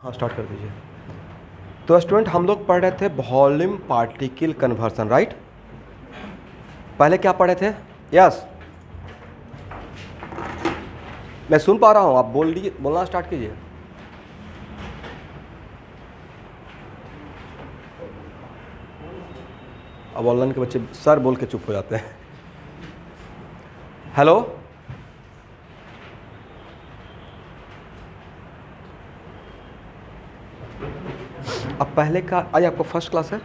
हाँ स्टार्ट कर दीजिए। तो स्टूडेंट हम लोग पढ़ रहे थे वॉल्यूम पार्टिकल कन्वर्सन, राइट? पहले क्या पढ़े थे? यस, मैं सुन पा रहा हूँ, आप बोलना स्टार्ट कीजिए। अब ऑनलाइन के बच्चे सर बोल के चुप हो जाते हैं। हेलो, अब पहले का आज आपको फर्स्ट क्लास है?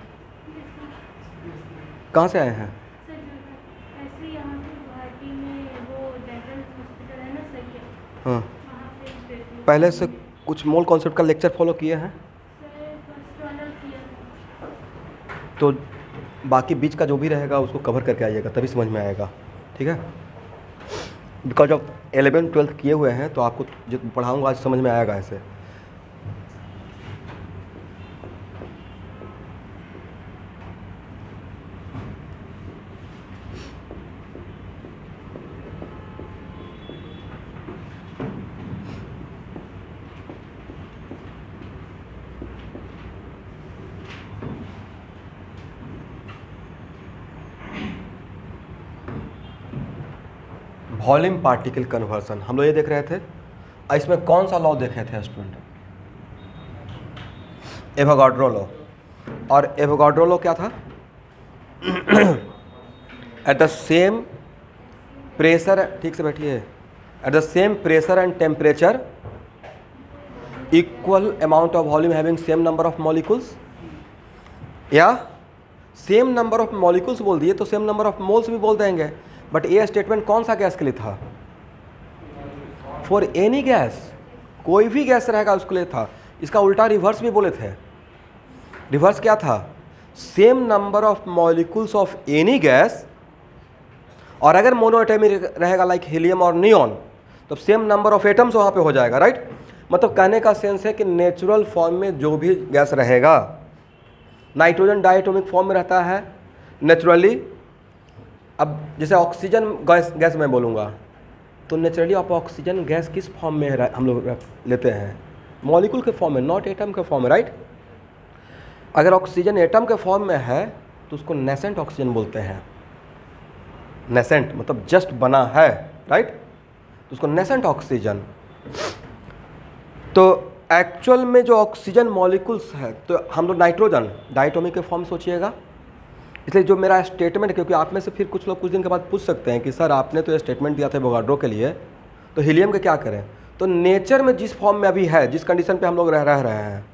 कहाँ से आए हैं? ऐसे यहाँ पे गुवाहाटी में वो जनरल हॉस्पिटल है ना, सही है हाँ, वहाँ पे देती हूँ। पहले से कुछ मोल कॉन्सेप्ट का लेक्चर फॉलो किए हैं? सर फर्स्ट वाला किया था। तो बाकी बीच का जो भी रहेगा उसको कवर करके आइएगा, तभी समझ में आएगा, ठीक है? बिकॉज ऑफ 11th-12th किए हुए हैं तो आपको जो पढ़ाऊँगा आज समझ में आएगा ऐसे। वॉल्यूम पार्टिकल कन्वर्सन हम लोग ये देख रहे थे। इसमें कौन सा लॉ देखे थे स्टूडेंट? Avogadro law. और एवोगाड्रो लॉ क्या था? एट द सेम प्रेशर, ठीक से बैठिए, at the same pressure and temperature equal amount of volume having same number of molecules, या सेम नंबर ऑफ मॉलिक्यूल्स बोल दिए तो सेम नंबर ऑफ मोल्स भी बोल देंगे। बट ये स्टेटमेंट कौन सा गैस के लिए था? फॉर एनी गैस, कोई भी गैस रहेगा उसके लिए था। इसका उल्टा रिवर्स भी बोले थे। रिवर्स क्या था? Same number of molecules of any gas, और अगर मोनोएटॉमिक रहेगा लाइक हीलियम और नियॉन तो सेम नंबर ऑफ एटम्स वहाँ पे हो जाएगा, राइट? मतलब कहने का सेंस है कि नेचुरल फॉर्म में जो भी गैस रहेगा, नाइट्रोजन डायटोमिक फॉर्म में रहता है नेचुरली। अब जैसे ऑक्सीजन गैस मैं बोलूँगा तो नेचुरली आप ऑक्सीजन गैस किस फॉर्म में हम लोग लेते हैं? मॉलिक्यूल के फॉर्म में, नॉट एटम के फॉर्म में, राइट? अगर ऑक्सीजन एटम के फॉर्म में है तो उसको नेसेंट ऑक्सीजन बोलते हैं। नेसेंट मतलब जस्ट बना है, राइट? तो उसको नेसेंट ऑक्सीजन। तो एक्चुअल में जो ऑक्सीजन मॉलिक्यूल्स है तो हम लोग नाइट्रोजन डायटोमिक के फॉर्म सोचिएगा। इसलिए जो मेरा स्टेटमेंट, क्योंकि आप में से फिर कुछ लोग कुछ दिन के बाद पूछ सकते हैं कि सर आपने तो ये स्टेटमेंट दिया था एवोगाड्रो के लिए, तो हीलियम के क्या करें? तो नेचर में जिस फॉर्म में अभी है, जिस कंडीशन पे हम लोग रह रहे हैं,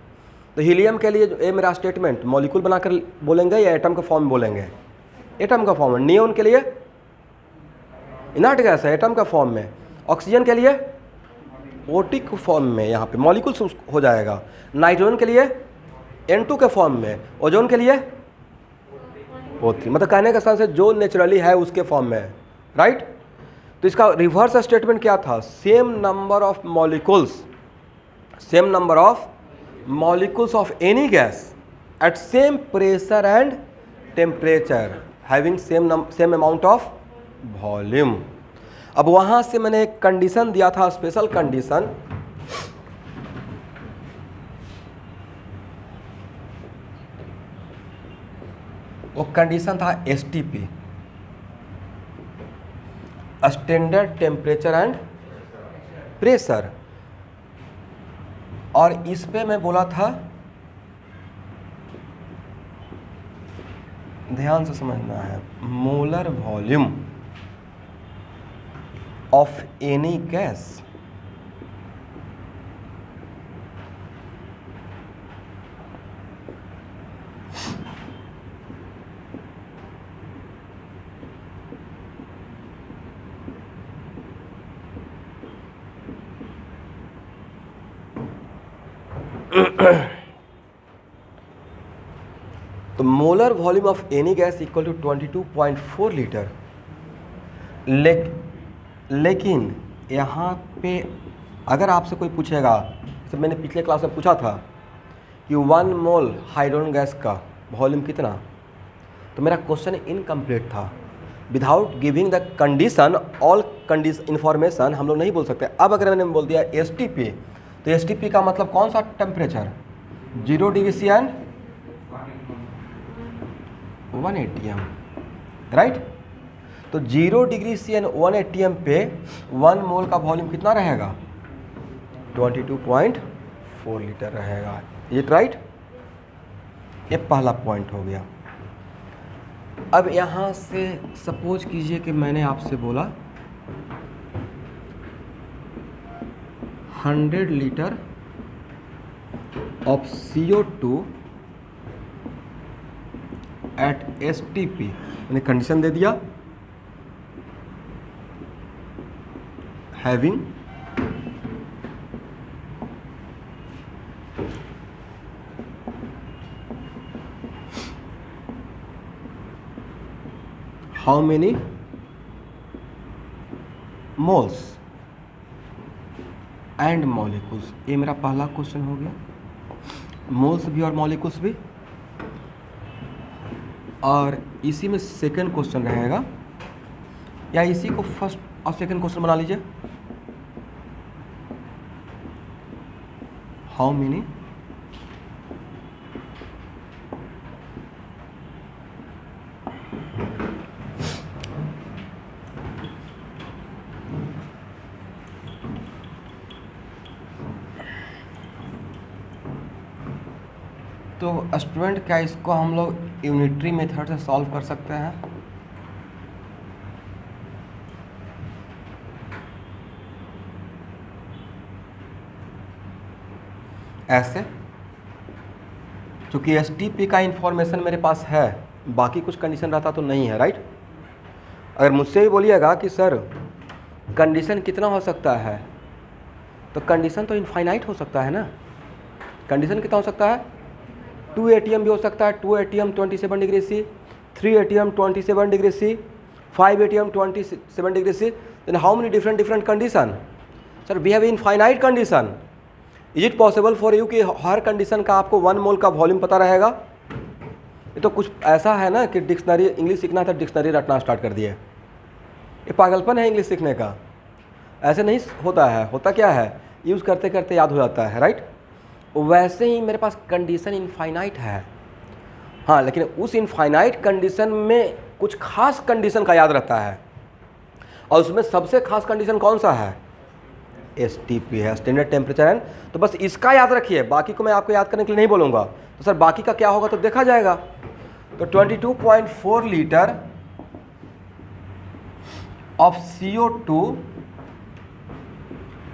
तो हीलियम के लिए ये मेरा स्टेटमेंट मॉलिक्यूल बनाकर बोलेंगे या एटम का फॉर्म बोलेंगे? एटम का फॉर्म में। नियॉन के लिए इनर्ट गैस है, एटम का फॉर्म में। ऑक्सीजन के लिए ओटिक फॉर्म में, यहाँ पे मॉलिक्यूल्स हो जाएगा। नाइट्रोजन के लिए N2 के फॉर्म में। ओजोन के लिए O3। मतलब कहने का सेंस है जो नेचुरली है उसके फॉर्म में, राइट? तो इसका रिवर्स स्टेटमेंट क्या था? Same number of molecules, same number of molecules of any gas at same pressure and temperature having same amount of volume. अब वहाँ से मैंने एक कंडीशन दिया था, स्पेशल कंडीशन। वो कंडीशन था STP, standard temperature and pressure. और इस पे मैं बोला था, ध्यान से समझना है, molar volume of any gas तो molar volume of any gas equal to 22.4 litre. लेकिन यहाँ पे अगर आपसे कोई पूछेगा, जैसे मैंने पिछले क्लास में पूछा था कि 1 मोल हाइड्रोजन गैस का वॉल्यूम कितना, तो मेरा क्वेश्चन इनकम्प्लीट था। Without giving the condition, all condition information हम लोग नहीं बोल सकते। अब अगर मैंने बोल दिया STP तो STP का मतलब कौन सा temperature, 0 degree C and 1 atm, right. तो 0 डिग्री सी एंड 1 atm पे 1 मोल का वॉल्यूम कितना रहेगा, 22.4 लीटर रहेगा। इट राइट, ये पहला पॉइंट हो गया। अब यहाँ से सपोज कीजिए कि मैंने आपसे बोला 100 litre of CO2 at STP, मैंने कंडीशन दे दिया, having how many moles and molecules. ये मेरा पहला क्वेश्चन हो गया, मोल्स भी और मॉलिक्यूल्स भी। और इसी में सेकंड क्वेश्चन रहेगा, या इसी को फर्स्ट और सेकंड क्वेश्चन बना लीजिए, हाउ मेनी तो स्टूडेंट क्या इसको हम लोग यूनिटरी मेथड से सॉल्व कर सकते हैं? ऐसे, क्योंकि STP का इंफॉर्मेशन मेरे पास है, बाकी कुछ कंडीशन रहता तो नहीं है, राइट। अगर मुझसे ही बोलिएगा कि सर कंडीशन कितना हो सकता है, तो कंडीशन तो इनफाइनाइट हो सकता है ना। कंडीशन कितना हो सकता है, 2 atm भी हो सकता है, 2 atm 27 degree C, 3 atm 27 degree C, 5 atm 27 degree C. Then how many different condition? Sir we have infinite condition. Is it possible for you कि हर कंडीशन का आपको 1 मोल का वॉल्यूम पता रहेगा? ये तो कुछ ऐसा है ना कि डिक्शनरी, इंग्लिश सीखना था डिक्शनरी रटना स्टार्ट कर दिए। ये पागलपन है इंग्लिश सीखने का, ऐसे नहीं होता है। होता क्या है, यूज़ करते करते याद हो जाता है, राइट। वैसे ही मेरे पास कंडीशन इनफाइनाइट है, हाँ, लेकिन उस इनफाइनाइट कंडीशन में कुछ खास कंडीशन का याद रहता है, और उसमें सबसे खास कंडीशन कौन सा है, STP है, स्टैंडर्ड टेम्परेचर एंड। तो बस इसका याद रखिए, बाकी को मैं आपको याद करने के लिए नहीं बोलूँगा। तो सर बाकी का क्या होगा तो देखा जाएगा। तो 22.4 litre of CO2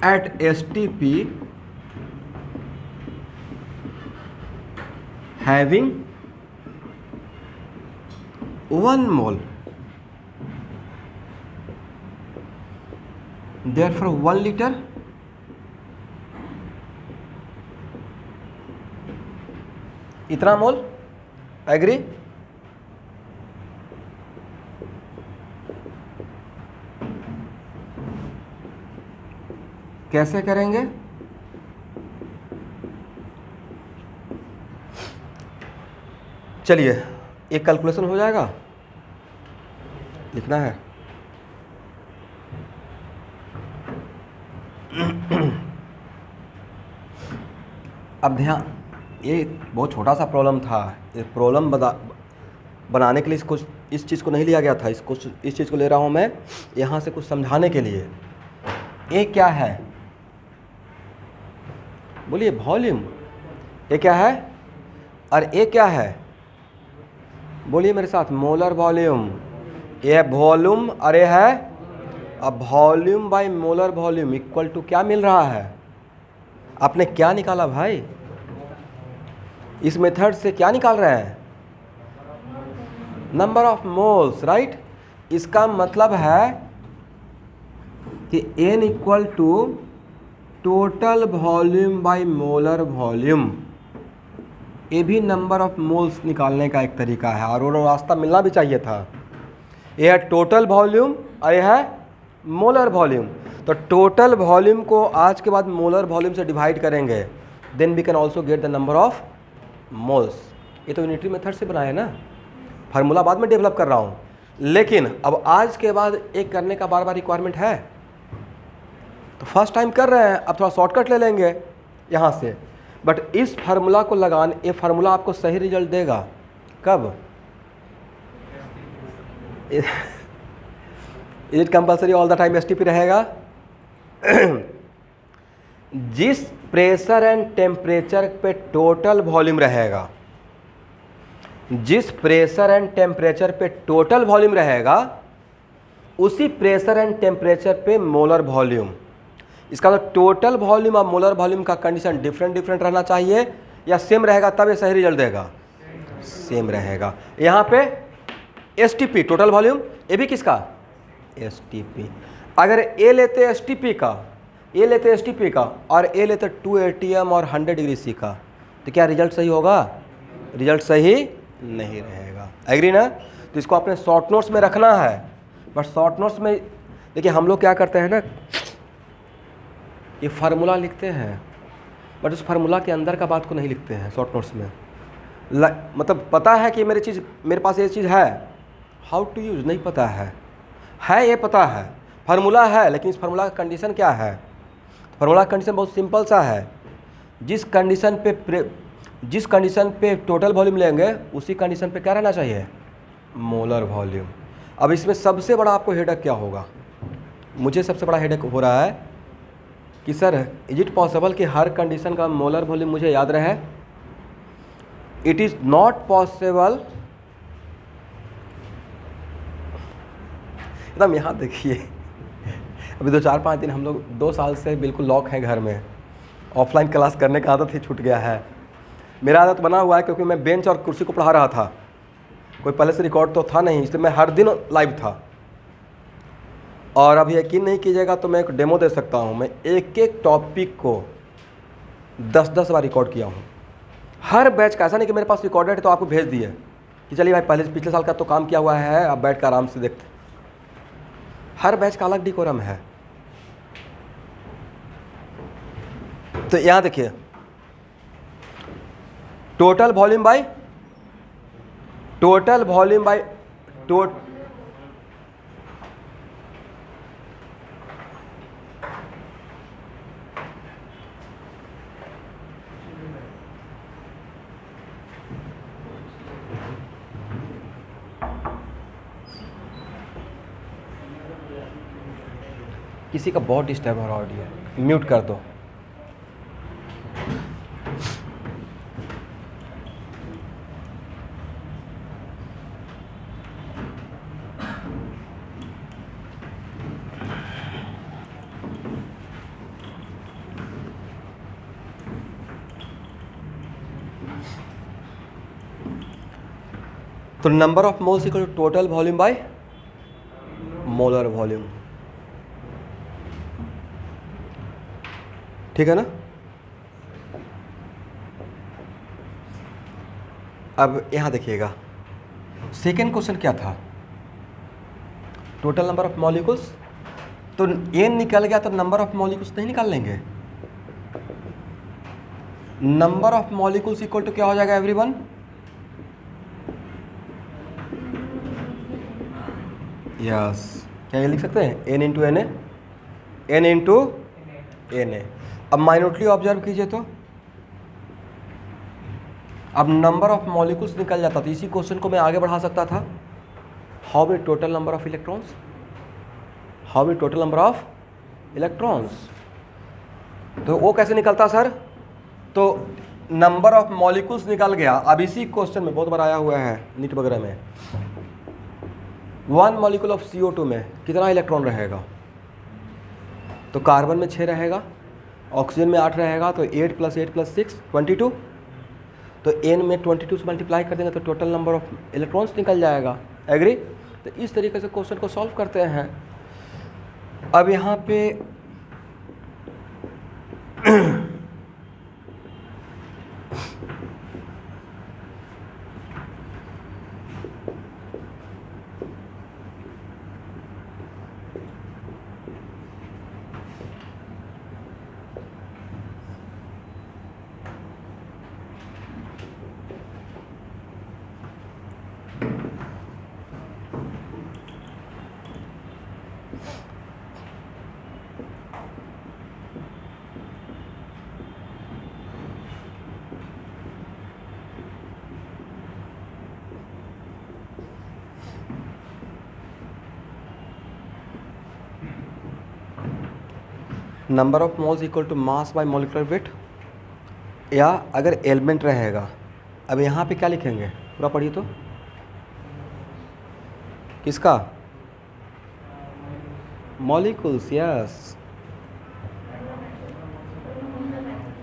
at STP having 1 mole, therefore 1 liter इतना मोल। एग्री? कैसे करेंगे? चलिए एक कैलकुलेशन हो जाएगा, लिखना है। अब ध्यान, ये बहुत छोटा सा प्रॉब्लम था। ये प्रॉब्लम बनाने के लिए इस चीज़ को नहीं लिया गया था, इस चीज़ को ले रहा हूँ मैं यहाँ से कुछ समझाने के लिए। ये क्या है, बोलिए, वॉल्यूम। ये क्या है, और ये क्या है, बोलिए मेरे साथ, मोलर वॉल्यूम। ये है वॉल्यूम, और ये है, अब volume by molar volume equal to क्या मिल रहा है? आपने क्या निकाला भाई? इस मेथड से क्या निकाल रहे हैं? Number of moles, right. इसका मतलब है कि N equal to total volume by molar volume. ये भी नंबर ऑफ मोल्स निकालने का एक तरीका है, और वो रास्ता मिलना भी चाहिए था। ये है टोटल वॉल्यूम और ये है मोलर वॉल्यूम। तो टोटल वॉल्यूम को आज के बाद मोलर वॉल्यूम से डिवाइड करेंगे, then we can also get the number of moles. ये तो यूनिटरी मेथड से बनाया है ना, फार्मूला बाद में डेवलप कर रहा हूँ, लेकिन अब आज के बाद एक करने का बार बार रिक्वायरमेंट है, तो फर्स्ट टाइम कर रहे हैं, अब थोड़ा शॉर्टकट ले लेंगे। यहाँ से, बट इस फार्मूला को लगाने, ये फार्मूला आपको सही रिजल्ट देगा कब? Is it compulsory all the time STP रहेगा? जिस प्रेशर एंड टेम्परेचर पे टोटल वॉल्यूम रहेगा, जिस प्रेशर एंड टेम्परेचर पे टोटल वॉल्यूम रहेगा, उसी प्रेशर एंड टेम्परेचर पे मोलर वॉल्यूम। इसका तो टोटल वॉल्यूम और मोलर वॉल्यूम का कंडीशन डिफरेंट डिफरेंट रहना चाहिए, या सेम रहेगा तब ये सही रिजल्ट देगा? सेम रहेगा। यहाँ पे एसटीपी टोटल वॉल्यूम, ये भी किसका? एसटीपी। अगर ए लेते एसटीपी का, ए लेते एसटीपी का, और ए लेते 2 atm और 100 डिग्री सी का, तो क्या रिजल्ट सही होगा? रिजल्ट सही नहीं रहेगा। एग्री ना? तो इसको अपने शॉर्ट नोट्स में रखना है। बट शॉर्ट नोट्स में देखिए हम लोग क्या करते हैं ना, ये फार्मूला लिखते हैं, बट उस फार्मूला के अंदर का बात को नहीं लिखते हैं शॉर्ट नोट्स में। मतलब पता है कि मेरे पास ये चीज़ है, हाउ टू यूज नहीं पता है ये पता है, फार्मूला है, लेकिन इस फार्मूला का कंडीशन क्या है? फार्मूला का कंडीशन बहुत सिंपल सा है। जिस कंडीशन पे टोटल वॉल्यूम लेंगे, उसी कंडीशन पे क्या रहना चाहिए? Molar volume. अब इसमें सबसे बड़ा आपको हेडेक क्या होगा? मुझे सबसे बड़ा हेडेक हो रहा है कि सर इज इट पॉसिबल कि हर कंडीशन का मोलर वॉल्यूम मुझे याद रहे? It is not possible. एकदम यहाँ देखिए, अभी 2-4-5 दिन हम लोग 2 साल से बिल्कुल लॉक हैं घर में। ऑफलाइन क्लास करने का आदत ही छूट गया है। मेरा आदत बना हुआ है क्योंकि मैं बेंच और कुर्सी को पढ़ा रहा था, कोई पहले से रिकॉर्ड तो था नहीं, इसलिए मैं हर दिन लाइव था। और अब यकीन नहीं कीजिएगा तो मैं एक डेमो दे सकता हूँ। मैं एक एक टॉपिक को 10-10 बार रिकॉर्ड किया हूँ। हर बैच का, ऐसा नहीं कि मेरे पास रिकॉर्डेड है तो आपको भेज दिए कि चलिए भाई पहले पिछले साल का तो काम किया हुआ है, अब बैठ कर आराम से देखते। हर बैच का अलग डिकोरम है। तो यहाँ देखिए, टोटल वॉल्यूम बाय किसी का बहुत डिस्टर्ब हो रहा है ऑडियो, म्यूट कर दो। तो number of moles equal to total volume by molar volume, ठीक है ना? अब यहाँ देखिएगा, सेकेंड क्वेश्चन क्या था? Total number of molecules. तो एन निकल गया तो नंबर ऑफ मॉलिक्यूल्स नहीं निकाल लेंगे? Number of molecules equal to क्या हो जाएगा एवरीवन? यस, क्या ये लिख सकते हैं? N into n a, n into n a. अब माइन्यूटली ऑब्जर्व कीजिए तो अब नंबर ऑफ मॉलिक्यूल्स निकल जाता, तो इसी क्वेश्चन को मैं आगे बढ़ा सकता था। How many total number of electrons, how many total number of electrons. तो वो कैसे निकलता सर? तो नंबर ऑफ मॉलिक्यूल्स निकल गया। अब इसी क्वेश्चन में बहुत बार आया हुआ है नीट वगैरह में, 1 मॉलिक्यूल ऑफ CO2 में कितना इलेक्ट्रॉन रहेगा? तो कार्बन में 6 रहेगा, ऑक्सीजन में 8 रहेगा, तो 8 + 8 + 6 22। तो n में 22 से मल्टीप्लाई कर देंगे तो टोटल नंबर ऑफ इलेक्ट्रॉन्स निकल जाएगा। एग्री? तो इस तरीके से क्वेश्चन को सॉल्व करते हैं। अब यहाँ पे number of moles equal to mass by molecular weight, या अगर एलिमेंट रहेगा, अब यहाँ पे क्या लिखेंगे, पूरा पढ़िए तो, किसका, मॉलिक्यूल्स, यस,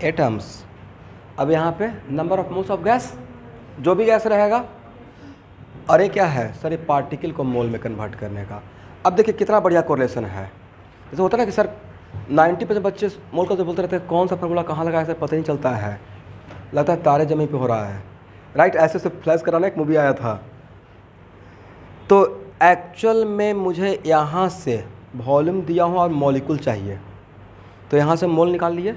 एटम्स। अब यहाँ पे number of moles of gas, जो भी गैस रहेगा, और ये क्या है सर, ये पार्टिकल को मोल में कन्वर्ट करने का। अब देखिए कितना बढ़िया कोरिलेशन है। जैसे होता है ना कि सर 90% बच्चे मोल का बोलते रहते हैं, कौन सा फार्मूला कहाँ लगा है सर पता नहीं चलता है, लगता है तारे ज़मीन पे हो रहा है, राइट। ऐसे से फ्लैश कराना एक मूवी आया था। तो एक्चुअल में मुझे यहाँ से वॉल्यूम दिया हुआ और मॉलिक्यूल चाहिए, तो यहाँ से मोल निकाल लिए,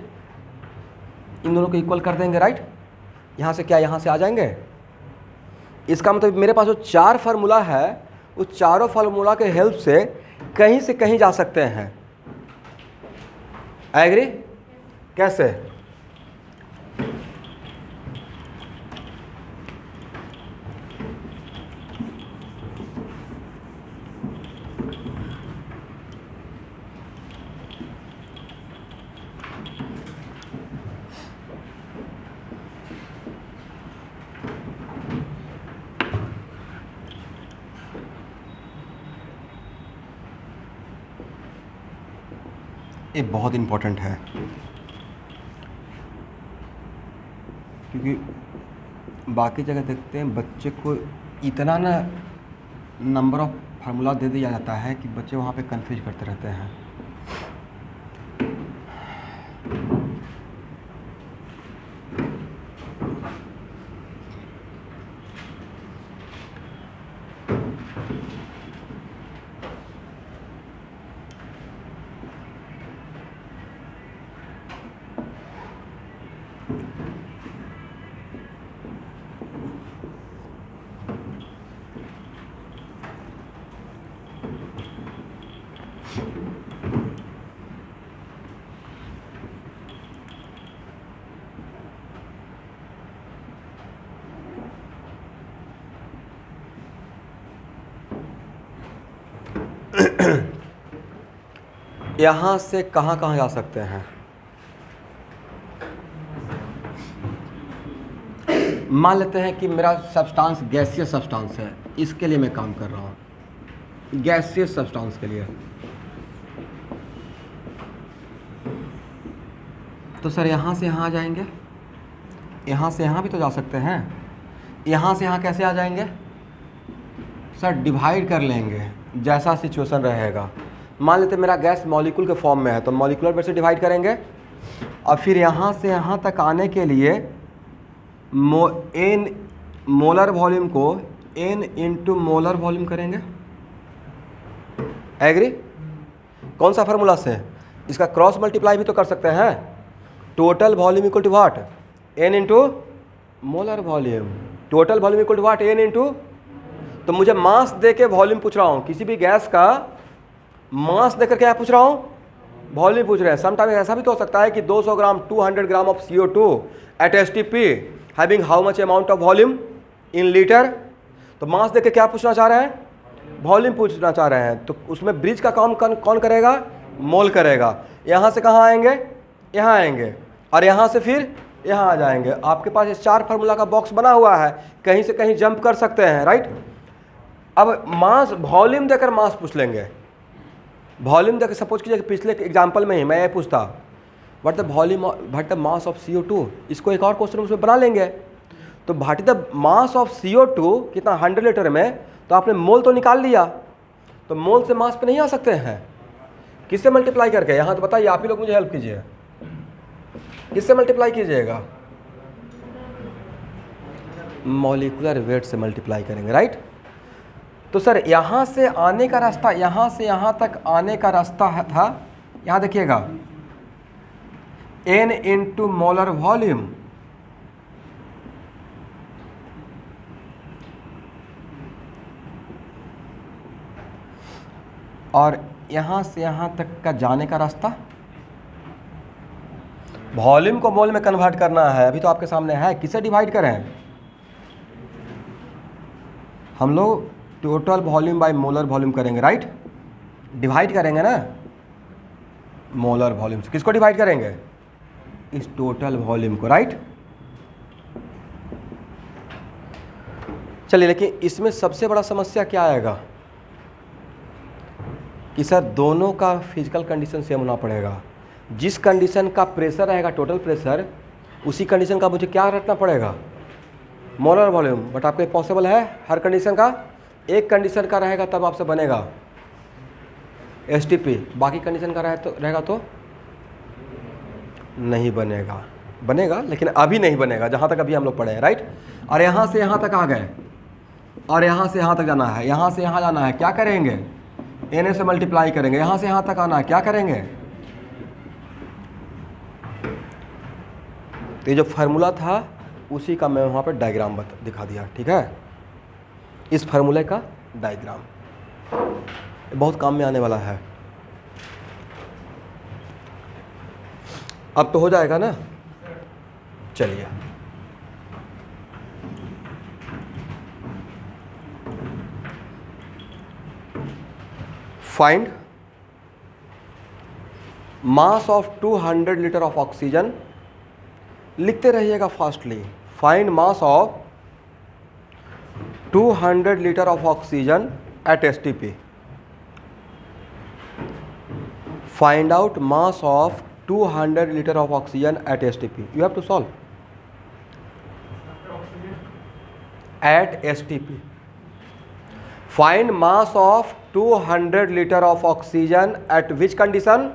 इन दोनों को इक्वल कर देंगे, राइट। यहाँ से क्या, यहाँ से आ जाएंगे। इसका मतलब मेरे पास जो 4 फार्मूला है, उस चारों फार्मूला के हेल्प से कहीं से कहीं जा सकते हैं। एग्री? कैसे? ये बहुत इम्पोर्टेंट है, क्योंकि बाकी जगह देखते हैं बच्चे को इतना ना नंबर ऑफ फार्मूला दे दिया जाता है कि बच्चे वहाँ पे कंफ्यूज करते रहते हैं। यहाँ से कहाँ कहाँ जा सकते हैं, मान लेते हैं कि मेरा सब्सटेंस गैसियस सब्सटेंस है, इसके लिए मैं काम कर रहा हूँ, गैसियस सब्सटेंस के लिए। तो सर यहाँ से यहाँ आ जाएंगे, यहाँ से यहाँ भी तो जा सकते हैं, यहाँ से यहाँ कैसे आ जाएंगे सर, डिवाइड कर लेंगे जैसा सिचुएशन रहेगा। मान लेते मेरा गैस मॉलिक्यूल के फॉर्म में है, तो मॉलिक्यूलर वेट से डिवाइड करेंगे, और फिर यहाँ से यहाँ तक आने के लिए n मोलर वॉल्यूम को n इंटू मोलर वॉल्यूम करेंगे। एग्री? कौन सा फार्मूला से? इसका क्रॉस मल्टीप्लाई भी तो कर सकते हैं। Total volume equal to what, n into molar volume. Total volume equal to what, n into, तो मुझे मास दे के वॉल्यूम पूछ रहा हूँ, किसी भी गैस का मास देकर क्या पूछ रहा हूँ, वॉल्यूम पूछ रहे हैं। समटाइम ऐसा भी तो हो सकता है कि 200 gram 200 gram of CO2 at STP having how much amount of volume in litre, तो मास देकर क्या पूछना चाह रहे हैं, वॉल्यूम पूछना चाह रहे हैं। तो उसमें ब्रिज का काम कौन करेगा, मोल करेगा। यहाँ से कहाँ आएंगे, यहाँ आएंगे, और यहाँ से फिर यहाँ आ जाएंगे। आपके पास इस 4 फार्मूला का बॉक्स बना हुआ है, कहीं से कहीं जंप कर सकते हैं, राइट। अब मास वॉल्यूम देकर मास पूछ लेंगे, वॉल्यूम देकर सपोज कीजिए कि पिछले एग्जांपल में ही मैं ये पूछता what the volume what the mass of CO2, इसको एक और क्वेश्चन उसमें बना लेंगे। तो what is the mass of CO2 कितना 100 लीटर में, तो आपने मोल तो निकाल लिया, तो मोल से मास पे नहीं आ सकते हैं, किससे मल्टीप्लाई करके, यहाँ तो बताइए, आप ही लोग मुझे हेल्प कीजिए, किससे मल्टीप्लाई कीजिएगा, मॉलिक्यूलर वेट से मल्टीप्लाई करेंगे, राइट। तो सर यहाँ से आने का रास्ता, यहाँ से यहाँ तक आने का रास्ता था, यहाँ देखिएगा n इंटू मोलर वॉल्यूम, और यहाँ से यहाँ तक का जाने का रास्ता, वॉल्यूम को मोल में कन्वर्ट करना है। अभी तो आपके सामने है, किसे डिवाइड करें हम लोग, total volume by molar volume करेंगे, राइट, डिवाइड करेंगे ना। मोलर वॉल्यूम से। किसको डिवाइड करेंगे? इस टोटल वॉल्यूम को, राइट। चलिए, लेकिन इसमें सबसे बड़ा समस्या क्या आएगा कि सर दोनों का फिजिकल कंडीशन सेम होना पड़ेगा। जिस कंडीशन का प्रेशर रहेगा टोटल प्रेशर, उसी कंडीशन का मुझे क्या रखना पड़ेगा? Molar volume. बट आपके पॉसिबल है हर कंडीशन का? एक कंडीशन का रहेगा तब आपसे बनेगा एसटीपी, बाकी कंडीशन का रहेगा तो नहीं बनेगा। बनेगा लेकिन अभी नहीं बनेगा, जहाँ तक अभी हम लोग पढ़े हैं, राइट। और यहाँ से यहाँ तक आ गए और यहाँ से यहाँ तक जाना है, यहाँ से यहाँ जाना है, क्या करेंगे? एन से मल्टीप्लाई करेंगे। यहाँ से यहाँ तक आना है, क्या करेंगे? तो ये जो फार्मूला था उसी का मैं वहाँ पर डायग्राम दिखा दिया, ठीक है। इस फार्मूले का डायग्राम बहुत काम में आने वाला है। अब तो हो जाएगा ना। चलिए, find mass of 200 litre of oxygen. लिखते रहिएगा fastly. Find mass of 200 litre of oxygen at STP. Find out mass of 200 litre of oxygen at STP. You have to solve at STP. Find mass of 200 litre of oxygen at which condition?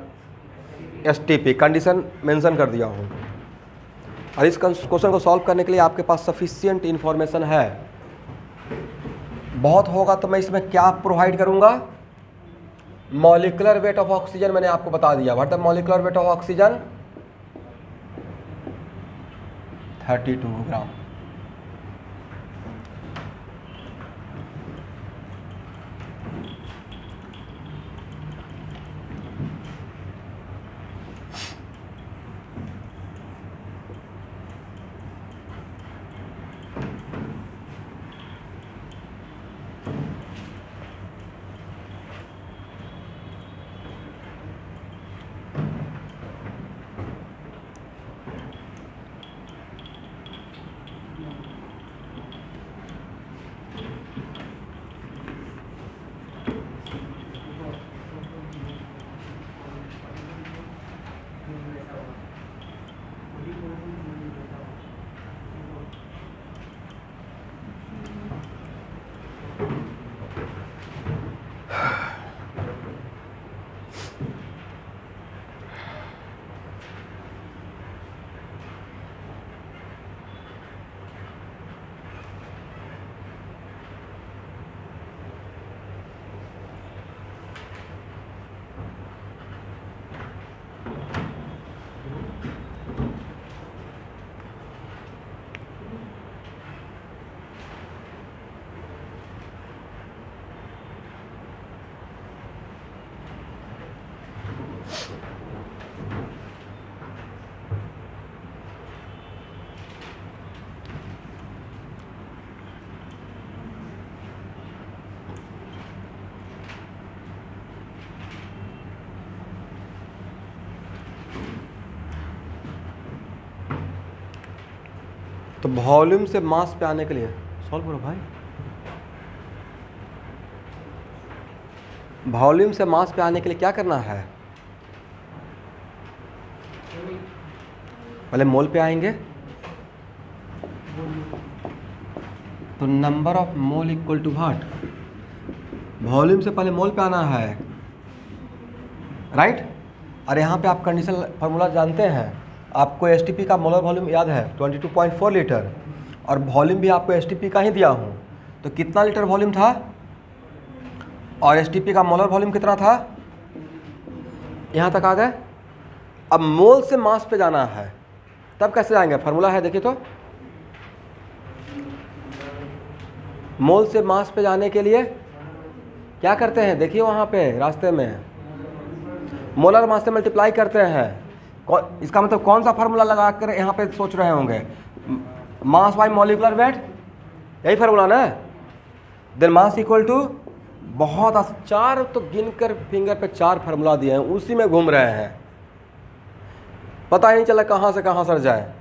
STP. Condition mention कर दिया हूँ। और इस question को solve करने के लिए आपके पास सफिशिएंट इंफॉर्मेशन है। बहुत होगा तो मैं इसमें क्या प्रोवाइड करूंगा? मॉलिक्यूलर वेट ऑफ ऑक्सीजन मैंने आपको बता दिया। What the molecular weight of oxygen? 32 ग्राम। तो वॉल्यूम से मास पे आने के लिए सॉल्व करो भाई। वॉल्यूम से मास पे आने के लिए क्या करना है? पहले मोल पे आएंगे तो number of mole equal to what? Volume से पहले मोल पे आना है, राइट। और यहाँ पे आप कंडीशन फार्मूला जानते हैं। आपको एसटीपी का मोलर वॉल्यूम याद है 22.4 लीटर, और वॉल्यूम भी आपको एसटीपी का ही दिया हूँ। तो कितना लीटर वॉल्यूम था और एसटीपी का मोलर वॉल्यूम कितना था? यहाँ तक आ गए। अब मोल से मास पे जाना है, तब कैसे जाएंगे? फार्मूला है, देखिए तो। मोल से मास पे जाने के लिए क्या करते हैं? देखिए वहाँ पे रास्ते में मोलर मास से मल्टीप्लाई करते हैं। इसका मतलब कौन सा फार्मूला लगा कर यहाँ पे सोच रहे होंगे? मास बाय मॉलिक्यूलर वेट, यही फार्मूला ना। देन मास इक्वल टू, बहुत चार तो गिनकर फिंगर पे 4 फार्मूला दिए हैं, उसी में घूम रहे हैं। पता ही नहीं चला कहाँ से कहाँ सर जाए।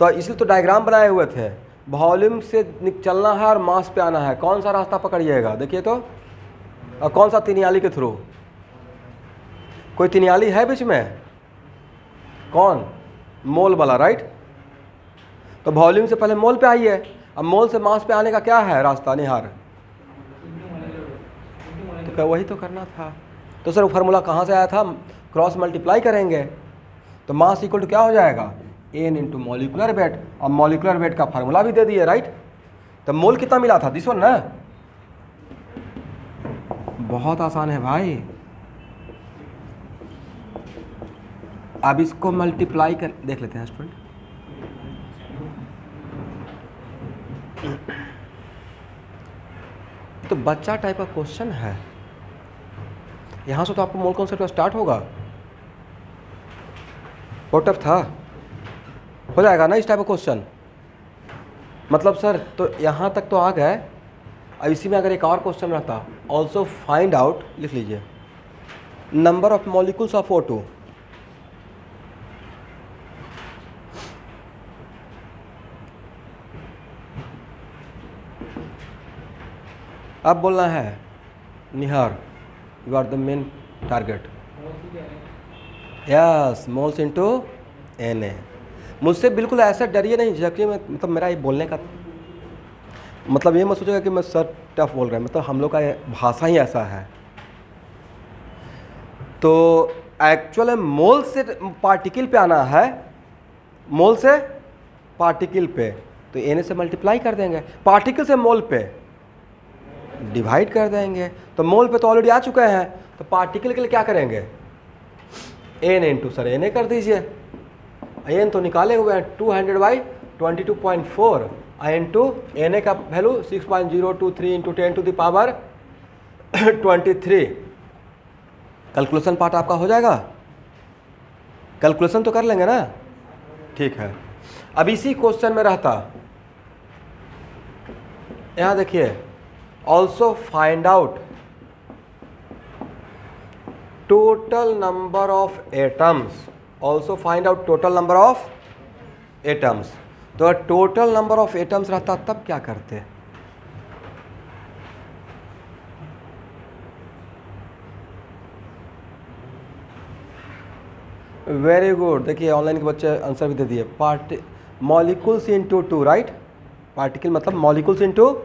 तो इसलिए तो डायग्राम बनाए हुए थे, वॉल्यूम से चलना है और मास पे आना है, कौन सा रास्ता पकड़िएगा देखिए तो, और कौन सा तिनियाली के थ्रू, कोई तिनियाली है बीच में, कौन, मोल वाला, राइट। तो वॉल्यूम से पहले मोल पे आइए, अब मोल से मास पे आने का क्या है रास्ता, निहार, तो क्या वही तो करना था। तो सर वो फार्मूला कहाँ से आया था, क्रॉस मल्टीप्लाई करेंगे तो मास इक्वल टू क्या हो जाएगा, एन इंटू मॉलिकुलर वेट, और मॉलिकुलर वेट का फार्मूला भी दे दिए, राइट। तो मोल कितना मिला था, दिस वन ना, बहुत आसान है भाई। अब इसको मल्टीप्लाई कर देख लेते हैं स्टूडेंट। तो बच्चा टाइप का क्वेश्चन है, यहां से तो आपको मोल कॉन्सेप्ट स्टार्ट होगा, बहुत टफ था, हो जाएगा ना इस टाइप का क्वेश्चन। मतलब सर तो यहाँ तक तो आ गए, अब इसी में अगर एक और क्वेश्चन रहता, ऑल्सो फाइंड आउट, लिख लीजिए, number of molecules of O2, अब बोलना है Nihar, you are the main target, yes, moles into Na। मुझसे बिल्कुल ऐसा डरिए नहीं, जबकि मैं मतलब मेरा ये बोलने का मतलब ये मत सोचेगा कि मैं सर टफ बोल रहा है, मतलब हम लोग का भाषा ही ऐसा है। तो एक्चुअल मोल से पार्टिकल पे आना है, मोल से पार्टिकल पे, तो Na से मल्टीप्लाई कर देंगे, पार्टिकल से मोल पे डिवाइड कर देंगे। तो मोल पे तो ऑलरेडी आ चुके हैं, तो पार्टिकल के लिए क्या करेंगे, N इंटू सर Na कर दीजिए, N तो निकाले हुए हैं 200/22.4, इंटू Na का value 6.023 into 10 to the power 23। Calculation part आपका हो जाएगा, कैलकुलेशन तो कर लेंगे ना, ठीक है। अब इसी क्वेश्चन में रहता, यहाँ देखिए, also find out total number of atoms, also find out total number of atoms. तो टोटल नंबर ऑफ एटम्स रहता तब क्या करते, वेरी गुड, देखिए ऑनलाइन के बच्चे आंसर भी दे दिए, मॉलिक्यूल्स इंटू 2, राइट, पार्टिकल मतलब मॉलिक्यूल्स इंटू,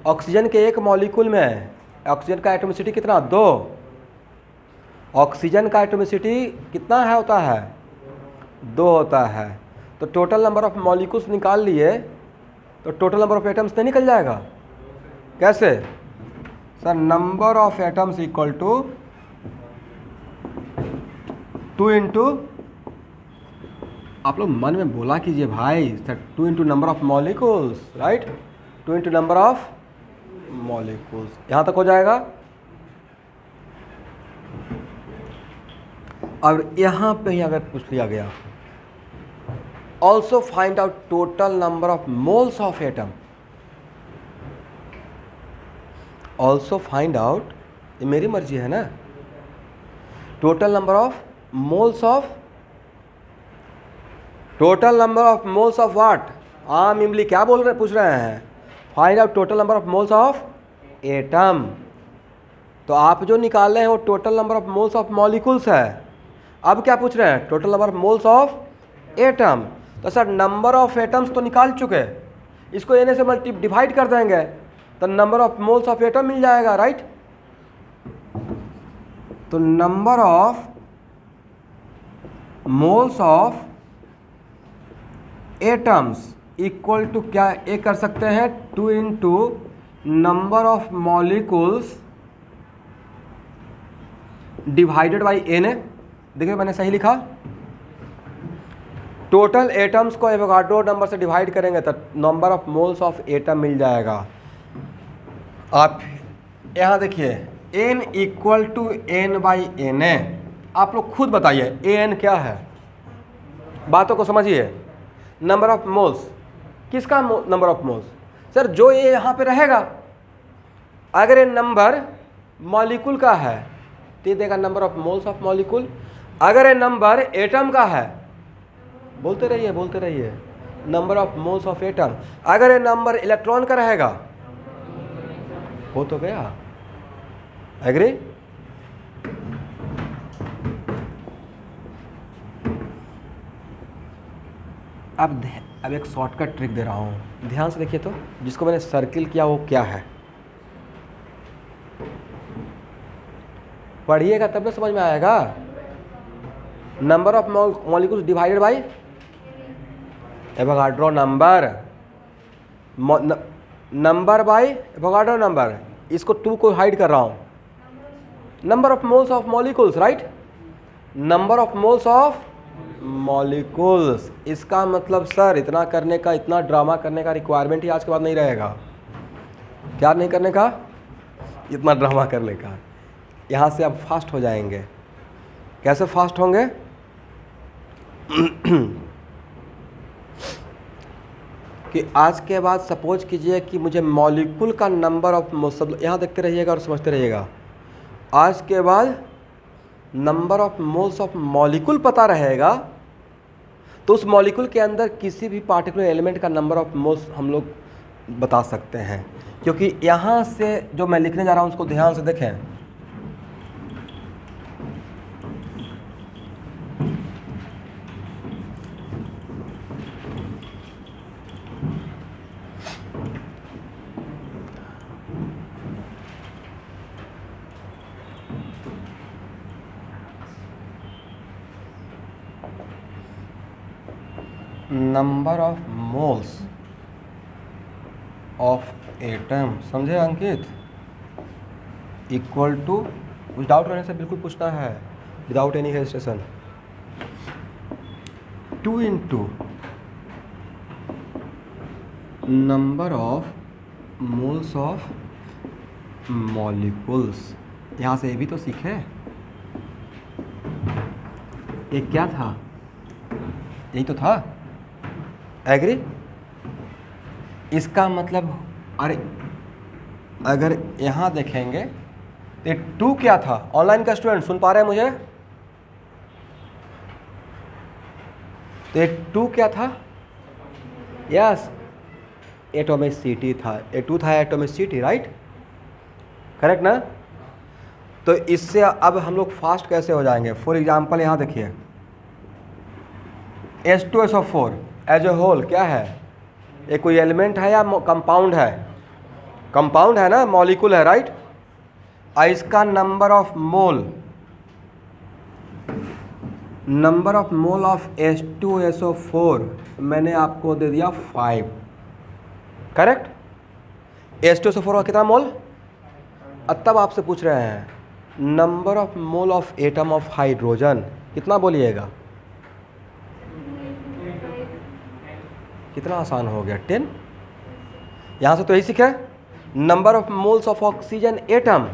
ऑक्सीजन के एक मॉलिक्यूल में ऑक्सीजन का एटॉमिसिटी कितना, 2, ऑक्सीजन का एटॉमिसिटी कितना है, होता है 2 होता है। तो टोटल नंबर ऑफ मॉलिक्यूल्स निकाल लिए, तो टोटल नंबर ऑफ एटम्स नहीं निकल जाएगा, कैसे sir, number of atoms equal to 2 into, आप लोग मन में बोला कीजिए भाई sir, 2 into number of molecules, right, 2 into number of molecules, यहाँ तक हो जाएगा। और यहाँ पे ही अगर पूछ लिया गया, also find out total number of moles of atom, also find out, ये मेरी मर्जी है ना, total number of moles of, total number of moles of what, आम इमली क्या बोल रहे, पूछ रहे हैं, find out total number of moles of atom. तो आप जो निकाले हैं वो total number of moles of molecules है, अब क्या पूछ रहे हैं, total number of moles of atom. तो सर नंबर ऑफ एटम्स तो निकाल चुके, इसको Na से डिवाइड कर देंगे तो number of moles of atom मिल जाएगा, राइट। तो number of moles of atoms equal to क्या, ये कर सकते हैं 2 into number of molecules divided by Na। देखिए मैंने सही लिखा, टोटल एटम्स को एवोगाड्रो नंबर से डिवाइड करेंगे तो number of moles of atom मिल जाएगा। आप यहाँ देखिए n equal to n by Na, आप लोग खुद बताइए An क्या है, बातों को समझिए। नंबर ऑफ मोल्स, किसका नंबर ऑफ मोल्स, सर जो ये यहाँ पे रहेगा, अगर ये नंबर मॉलिक्यूल का है तो ये देगा number of moles of molecule, अगर ये नंबर एटम का है, बोलते रहिए, number of moles of atom. अगर ये नंबर इलेक्ट्रॉन का रहेगा, हो तो गया। एग्री? अब एक शॉर्टकट ट्रिक दे रहा हूं, ध्यान से देखिए। तो जिसको मैंने सर्किल किया वो क्या है, पढ़िएगा तब ना समझ में आएगा। Number of molecules divided by Avogadro number, number by Avogadro number. इसको 2 को हाइड कर रहा हूं। Number of moles of molecules, right, number of moles of molecules. इसका मतलब सर इतना करने का, इतना ड्रामा करने का रिक्वायरमेंट ही आज के बाद नहीं रहेगा। क्या नहीं करने का? इतना ड्रामा करने का। यहाँ से अब फास्ट हो जाएंगे। कैसे फास्ट होंगे? कि आज के बाद सपोज कीजिए कि मुझे मॉलिक्यूल का नंबर ऑफ, सब यहाँ देखते रहिएगा और समझते रहिएगा। आज के बाद number of moles of molecule पता रहेगा तो उस मॉलिक्यूल के अंदर किसी भी पार्टिकुलर एलिमेंट का नंबर ऑफ मोल्स हम लोग बता सकते हैं। क्योंकि यहाँ से जो मैं लिखने जा रहा हूँ उसको ध्यान से देखें। Number of moles of atom, समझे अंकित? इक्वल टू, कुछ डाउट रहने से बिल्कुल पूछना है without any hesitation, 2 into number of moles of molecules. यहाँ से ये भी तो सीखे। ये क्या था? यही तो था। एग्री? इसका मतलब, अरे अगर यहाँ देखेंगे तो ये 2 क्या था? ऑनलाइन का स्टूडेंट सुन पा रहे हैं मुझे? तो ये 2 क्या था? यस, एटोमिसिटी था। ये 2 था एटोमिसिटी, राइट? करेक्ट ना? तो इससे अब हम लोग फास्ट कैसे हो जाएंगे? फॉर एग्जाम्पल यहाँ देखिए, H2SO4 एज ए होल क्या है? ये कोई एलिमेंट है या कंपाउंड है? कंपाउंड है ना, मॉलिक्यूल है, राइट? इसका number of mole of H2SO4 मैंने आपको दे दिया 5, करेक्ट? H2SO4 का कितना मोल? तब आपसे पूछ रहे हैं number of mole of atom of hydrogen कितना, बोलिएगा? कितना आसान हो गया, 10। यहाँ से तो यही सीखे। Number of moles of oxygen atom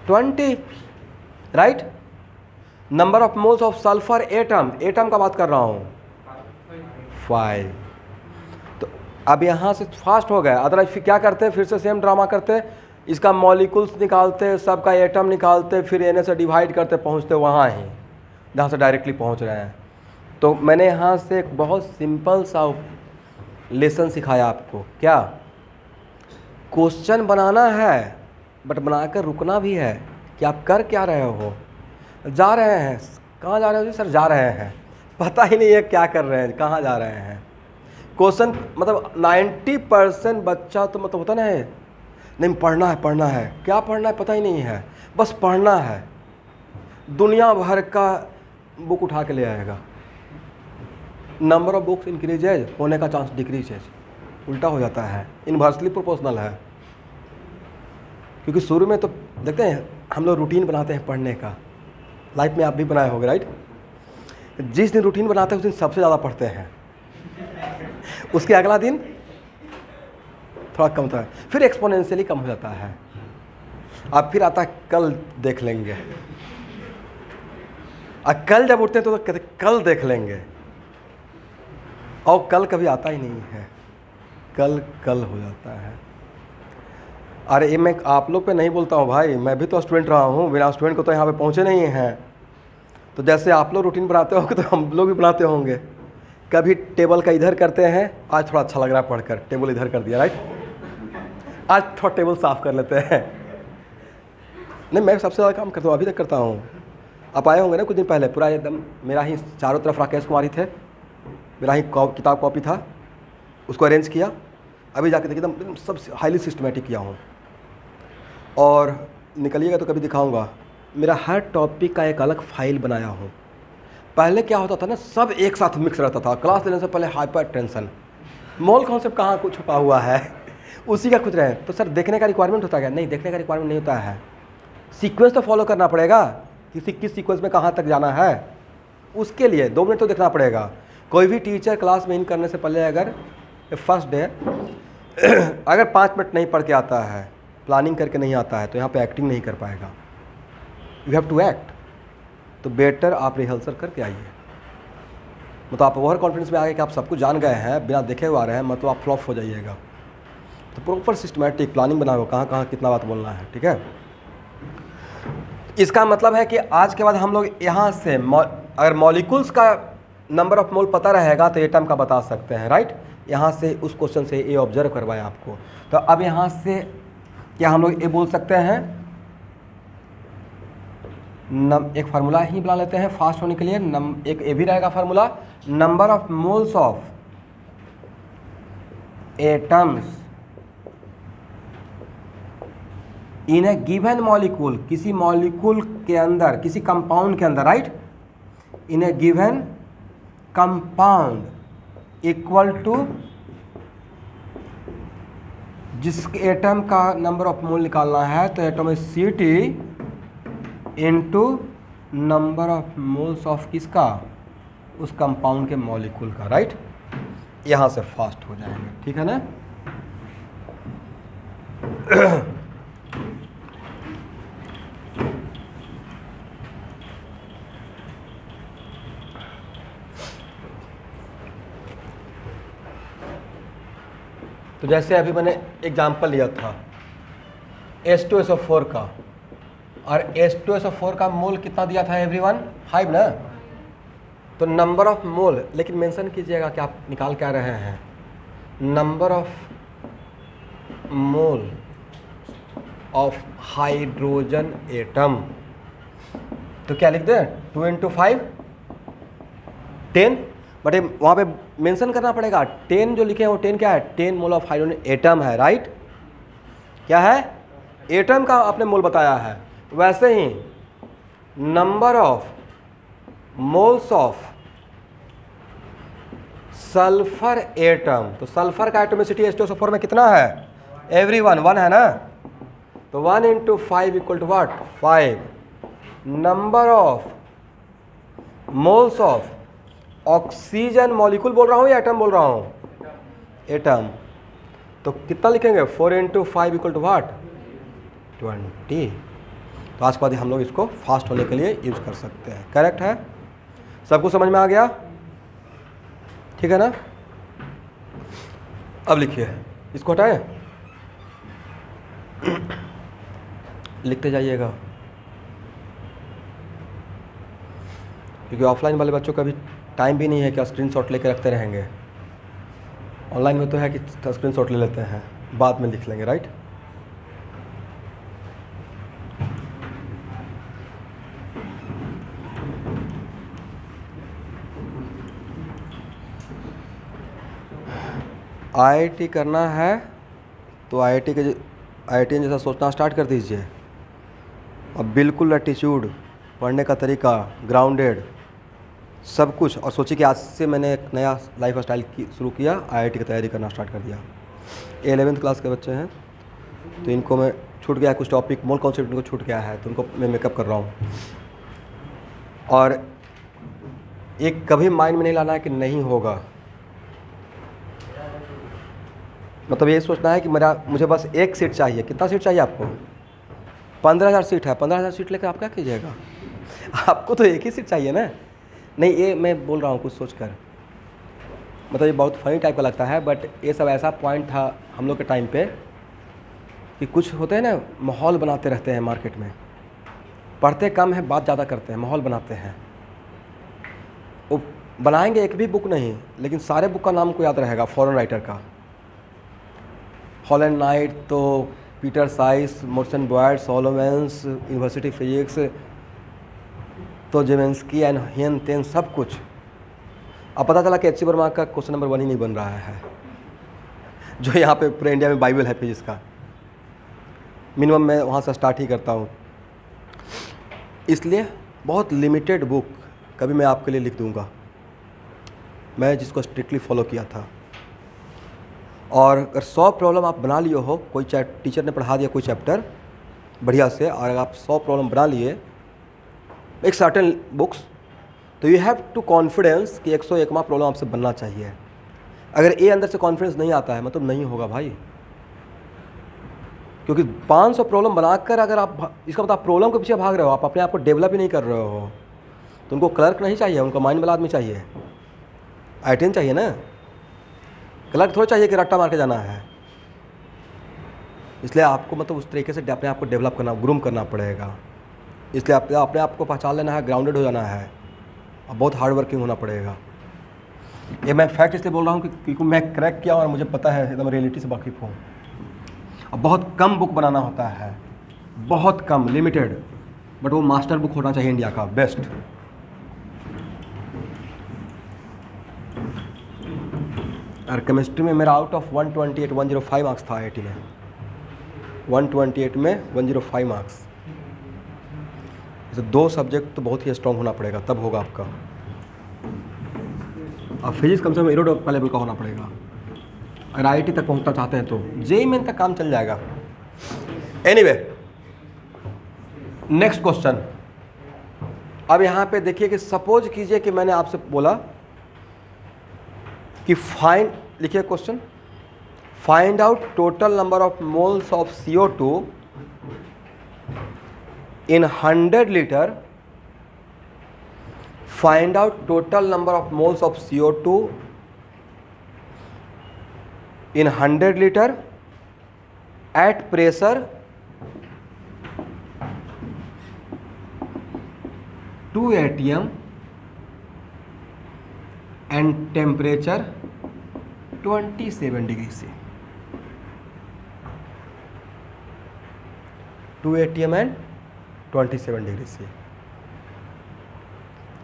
20, right? Number of moles of sulphur atom, atom का बात कर रहा हूँ, 5। तो अब यहाँ से फास्ट हो गए। अदरवाइज फिर क्या करते, फिर से सेम ड्रामा करते, इसका मॉलिक्यूल्स निकालते, सबका एटम निकालते, फिर एन से डिवाइड करते, पहुँचते वहाँ ही जहाँ से डायरेक्टली पहुँच रहे हैं। तो मैंने यहाँ से एक बहुत सिंपल सा लेसन सिखाया आपको। क्या? क्वेश्चन बनाना है बट बनाकर रुकना भी है कि आप कर क्या रहे हो। जा रहे हैं, कहाँ जा रहे हो जी? सर जा रहे हैं, पता ही नहीं है क्या कर रहे हैं, कहाँ जा रहे हैं। क्वेश्चन मतलब 90% बच्चा तो मतलब होता ना है, नहीं पढ़ना है, क्या पढ़ना है पता ही नहीं है, बस पढ़ना है। दुनिया भर का बुक उठा के ले आएगा। नंबर ऑफ बुक्स इंक्रीजेज होने का चांस डिक्रीजेज, उल्टा हो जाता है, इन्वर्सली प्रोपोर्शनल है। क्योंकि शुरू में तो देखते हैं हम लोग रूटीन बनाते हैं पढ़ने का, लाइफ में आप भी बनाए होंगे, राइट? जिस दिन रूटीन बनाते हैं उस दिन सबसे ज़्यादा पढ़ते हैं, उसके अगला दिन थोड़ा कम होता है, फिर एक्सपोनेंशियली कम हो जाता है। अब फिर आता है कल देख लेंगे, और कल जब उठते हैं तो कहते कल देख लेंगे, और कल कभी आता ही नहीं है, कल हो जाता है। अरे ये मैं आप लोग पे नहीं बोलता हूँ भाई, मैं भी तो स्टूडेंट रहा हूँ, बिना स्टूडेंट को तो यहाँ पे पहुँचे नहीं हैं। तो जैसे आप लोग रूटीन बनाते होंगे तो हम लोग भी बनाते होंगे। कभी टेबल का इधर करते हैं, आज थोड़ा अच्छा लग रहा है पढ़कर, टेबल इधर कर दिया, राइट। आज थोड़ा टेबल साफ़ कर लेते हैं। नहीं, मैं सबसे ज़्यादा काम करता हूँ, अभी तक करता हूँ। आप आए होंगे ना कुछ दिन पहले, पूरा एकदम मेरा ही चारों तरफ राकेश कुमारी थे, मेरा ही किताब कॉपी था, उसको अरेंज किया। अभी जाके देखिए एकदम सब हाईली सिस्टमेटिक किया हूँ। और निकलिएगा तो कभी दिखाऊंगा, मेरा हर टॉपिक का एक अलग फाइल बनाया हूँ। पहले क्या होता था ना, सब एक साथ मिक्स रहता था। क्लास लेने से पहले हाइपर टेंशन, मोल कॉन्सेप्ट कहाँ कुछ छुपा हुआ है, उसी का कुछ रहे। तो सर देखने का रिक्वायरमेंट होता है क्या? नहीं, देखने का रिक्वायरमेंट नहीं होता है। सीक्वेंस तो फॉलो करना पड़ेगा, किस सीक्वेंस में कहाँ तक जाना है, उसके लिए 2 मिनट तो देखना पड़ेगा। कोई भी टीचर क्लास में इन करने से पहले अगर फर्स्ट डे अगर 5 मिनट नहीं पढ़ के आता है, प्लानिंग करके नहीं आता है, तो यहाँ पे एक्टिंग नहीं कर पाएगा। You have to act. तो बेटर आप रिहर्सल करके आइए। मतलब आप ओवर कॉन्फिडेंस में आ गए कि आप सब कुछ जान गए हैं, बिना देखे हुए आ रहे हैं, मतलब आप फ्लॉप हो जाइएगा। तो प्रॉपर सिस्टमैटिक प्लानिंग बनाओ, कहाँ कहाँ कितना बात बोलना है, ठीक है। इसका मतलब है कि आज के बाद हम लोग यहाँ से अगर मॉलिक्यूल्स का नंबर ऑफ मोल पता रहेगा तो एटम का बता सकते हैं, राइट। यहाँ से उस क्वेश्चन से ये ऑब्जर्व करवाया आपको। तो अब यहाँ से क्या हम लोग ये बोल सकते हैं, एक फार्मूला ही बना लेते हैं फास्ट होने के लिए। एक ये भी रहेगा formula, number of moles of atoms in a given molecule, किसी मॉलिक्यूल के अंदर, किसी कंपाउंड के अंदर, right, in a given compound equal to, जिस एटम का नंबर ऑफ मोल निकालना है तो एटम है Ct into number of moles of किसका, उस कंपाउंड के मॉलिक्यूल का, राइट। यहाँ से फास्ट हो जाएंगे, ठीक है ना। तो जैसे अभी मैंने एग्जाम्पल लिया था H2SO4 का, और H2SO4 का मोल कितना दिया था एवरीवन, 5 ना। तो नंबर ऑफ मोल, लेकिन मेंशन कीजिएगा कि आप निकाल क्या रहे हैं, number of mole of hydrogen atom. तो क्या लिख दें, 2 × 5 10, बट वहाँ पे मेंशन करना पड़ेगा 10 जो लिखे हैं वो 10 क्या है, 10 मोल ऑफ हाइड्रोजन एटम है, राइट। क्या है, एटम का आपने मोल बताया है। वैसे ही number of moles of sulphur atom, तो सल्फर का एटोमिसिटी H2SO4 में कितना है एवरीवन, 1 है ना। तो 1 × 5 = what, 5। Number of moles of oxygen molecule बोल रहा हूँ या एटम बोल रहा हूँ, एटम, तो कितना लिखेंगे, 4 × 5 = व्हाट, 20। तो आज के बाद हम लोग इसको फास्ट होने के लिए यूज कर सकते हैं। करेक्ट है, सबको समझ में आ गया, ठीक है ना। अब लिखिए, इसको हटाएं, लिखते जाइएगा, क्योंकि ऑफलाइन वाले बच्चों का भी टाइम भी नहीं है कि स्क्रीनशॉट लेके रखते रहेंगे। ऑनलाइन में तो है कि स्क्रीनशॉट ले लेते हैं, बाद में लिख लेंगे, राइट। IIT करना है तो IIT जैसा सोचना स्टार्ट कर दीजिए। अब बिल्कुल एटीट्यूड, पढ़ने का तरीका, ग्राउंडेड, सब कुछ। और सोचिए कि आज से मैंने एक नया लाइफ स्टाइल शुरू किया, IIT की तैयारी करना स्टार्ट कर दिया। 11th क्लास के बच्चे हैं तो इनको मैं छूट गया कुछ टॉपिक, मोल कॉन्सेप्ट इनको छूट गया है, तो उनको मैं मेकअप कर रहा हूँ। और एक कभी माइंड में नहीं लाना है कि नहीं होगा, मतलब ये सोचना है कि मुझे बस एक सीट चाहिए। कितना सीट चाहिए आपको, 15,000 सीट है, 15,000 सीट लेकर आप क्या कीजिएगा, आपको तो एक ही सीट चाहिए ना। नहीं, ये मैं बोल रहा हूँ कुछ सोच कर, मतलब ये बहुत फनी टाइप का लगता है, बट ये सब ऐसा पॉइंट था हम लोग के टाइम पे कि कुछ होते हैं ना, माहौल बनाते रहते हैं मार्केट में, पढ़ते कम है, बात ज़्यादा करते हैं, माहौल बनाते हैं। वो बनाएंगे एक भी बुक नहीं, लेकिन सारे बुक का नाम को याद रहेगा फॉरेन राइटर का। हॉल एंड नाइट, तो पीटर साइस, मोर्सन बॉयड, सोलोवेंस, यूनिवर्सिटी फिजिक्स, तो जेवेंस्की एंड हियन तेन, सब कुछ। अब पता चला कि एच सी वर्मा का क्वेश्चन नंबर 1 ही नहीं बन रहा है, जो यहाँ पे पूरे इंडिया में बाइबल है फिजिक्स का। मिनिमम मैं वहाँ से स्टार्ट ही करता हूँ। इसलिए बहुत लिमिटेड बुक कभी मैं आपके लिए लिख दूँगा, मैं जिसको स्ट्रिक्टली फॉलो किया था। और अगर 100 प्रॉब्लम आप बना लिए हो, कोई टीचर ने पढ़ा दिया कोई चैप्टर बढ़िया से, और अगर आप 100 प्रॉब्लम बना लिए एक सर्टेन बुक्स, तो यू हैव टू कॉन्फिडेंस कि 101वां प्रॉब्लम आपसे बनना चाहिए। अगर ये अंदर से कॉन्फिडेंस नहीं आता है, मतलब नहीं होगा भाई। क्योंकि 500 प्रॉब्लम बनाकर अगर आप, इसका मतलब आप प्रॉब्लम के पीछे भाग रहे हो, आप अपने आप को डेवलप ही नहीं कर रहे हो। तो उनको क्लर्क नहीं चाहिए, उनको माइंड वाला आदमी चाहिए, आई10 चाहिए ना। क्लर्क थोड़ा चाहिए कि रट्टा मार के जाना है। इसलिए आपको मतलब उस तरीके से अपने आप को डेवलप करना, ग्रूम करना पड़ेगा। इसलिए अपने आप को पहचान लेना है, ग्राउंडेड हो जाना है, और बहुत हार्ड वर्किंग होना पड़ेगा। ये मैं फैक्ट इसलिए बोल रहा हूँ क्योंकि मैं क्रैक किया और मुझे पता है, एकदम रियलिटी से वाकिफ़ हूँ। अब बहुत कम बुक बनाना होता है, बहुत कम, लिमिटेड, बट वो मास्टर बुक होना चाहिए इंडिया का बेस्ट। और केमिस्ट्री में मेरा आउट ऑफ 128 105 मार्क्स था IIT में, 128 में 105 मार्क्स। जैसे 2 सब्जेक्ट तो बहुत ही स्ट्रॉन्ग होना पड़ेगा, तब होगा आपका। अब फिजिक्स कम से कम एरोड का लेवल का होना पड़ेगा। अगर IIT तक पहुंचना चाहते हैं तो जेईई मेन तक काम चल जाएगा। Anyway, next question. अब यहाँ पे देखिए कि सपोज कीजिए कि मैंने आपसे बोला कि फाइंड, लिखिए question, find out total number of moles of CO2 in 100 liter. Find out total number of moles of CO2 in 100 liter at pressure 2 atm and temperature 27 degree से। 2 atm and 27 डिग्री से।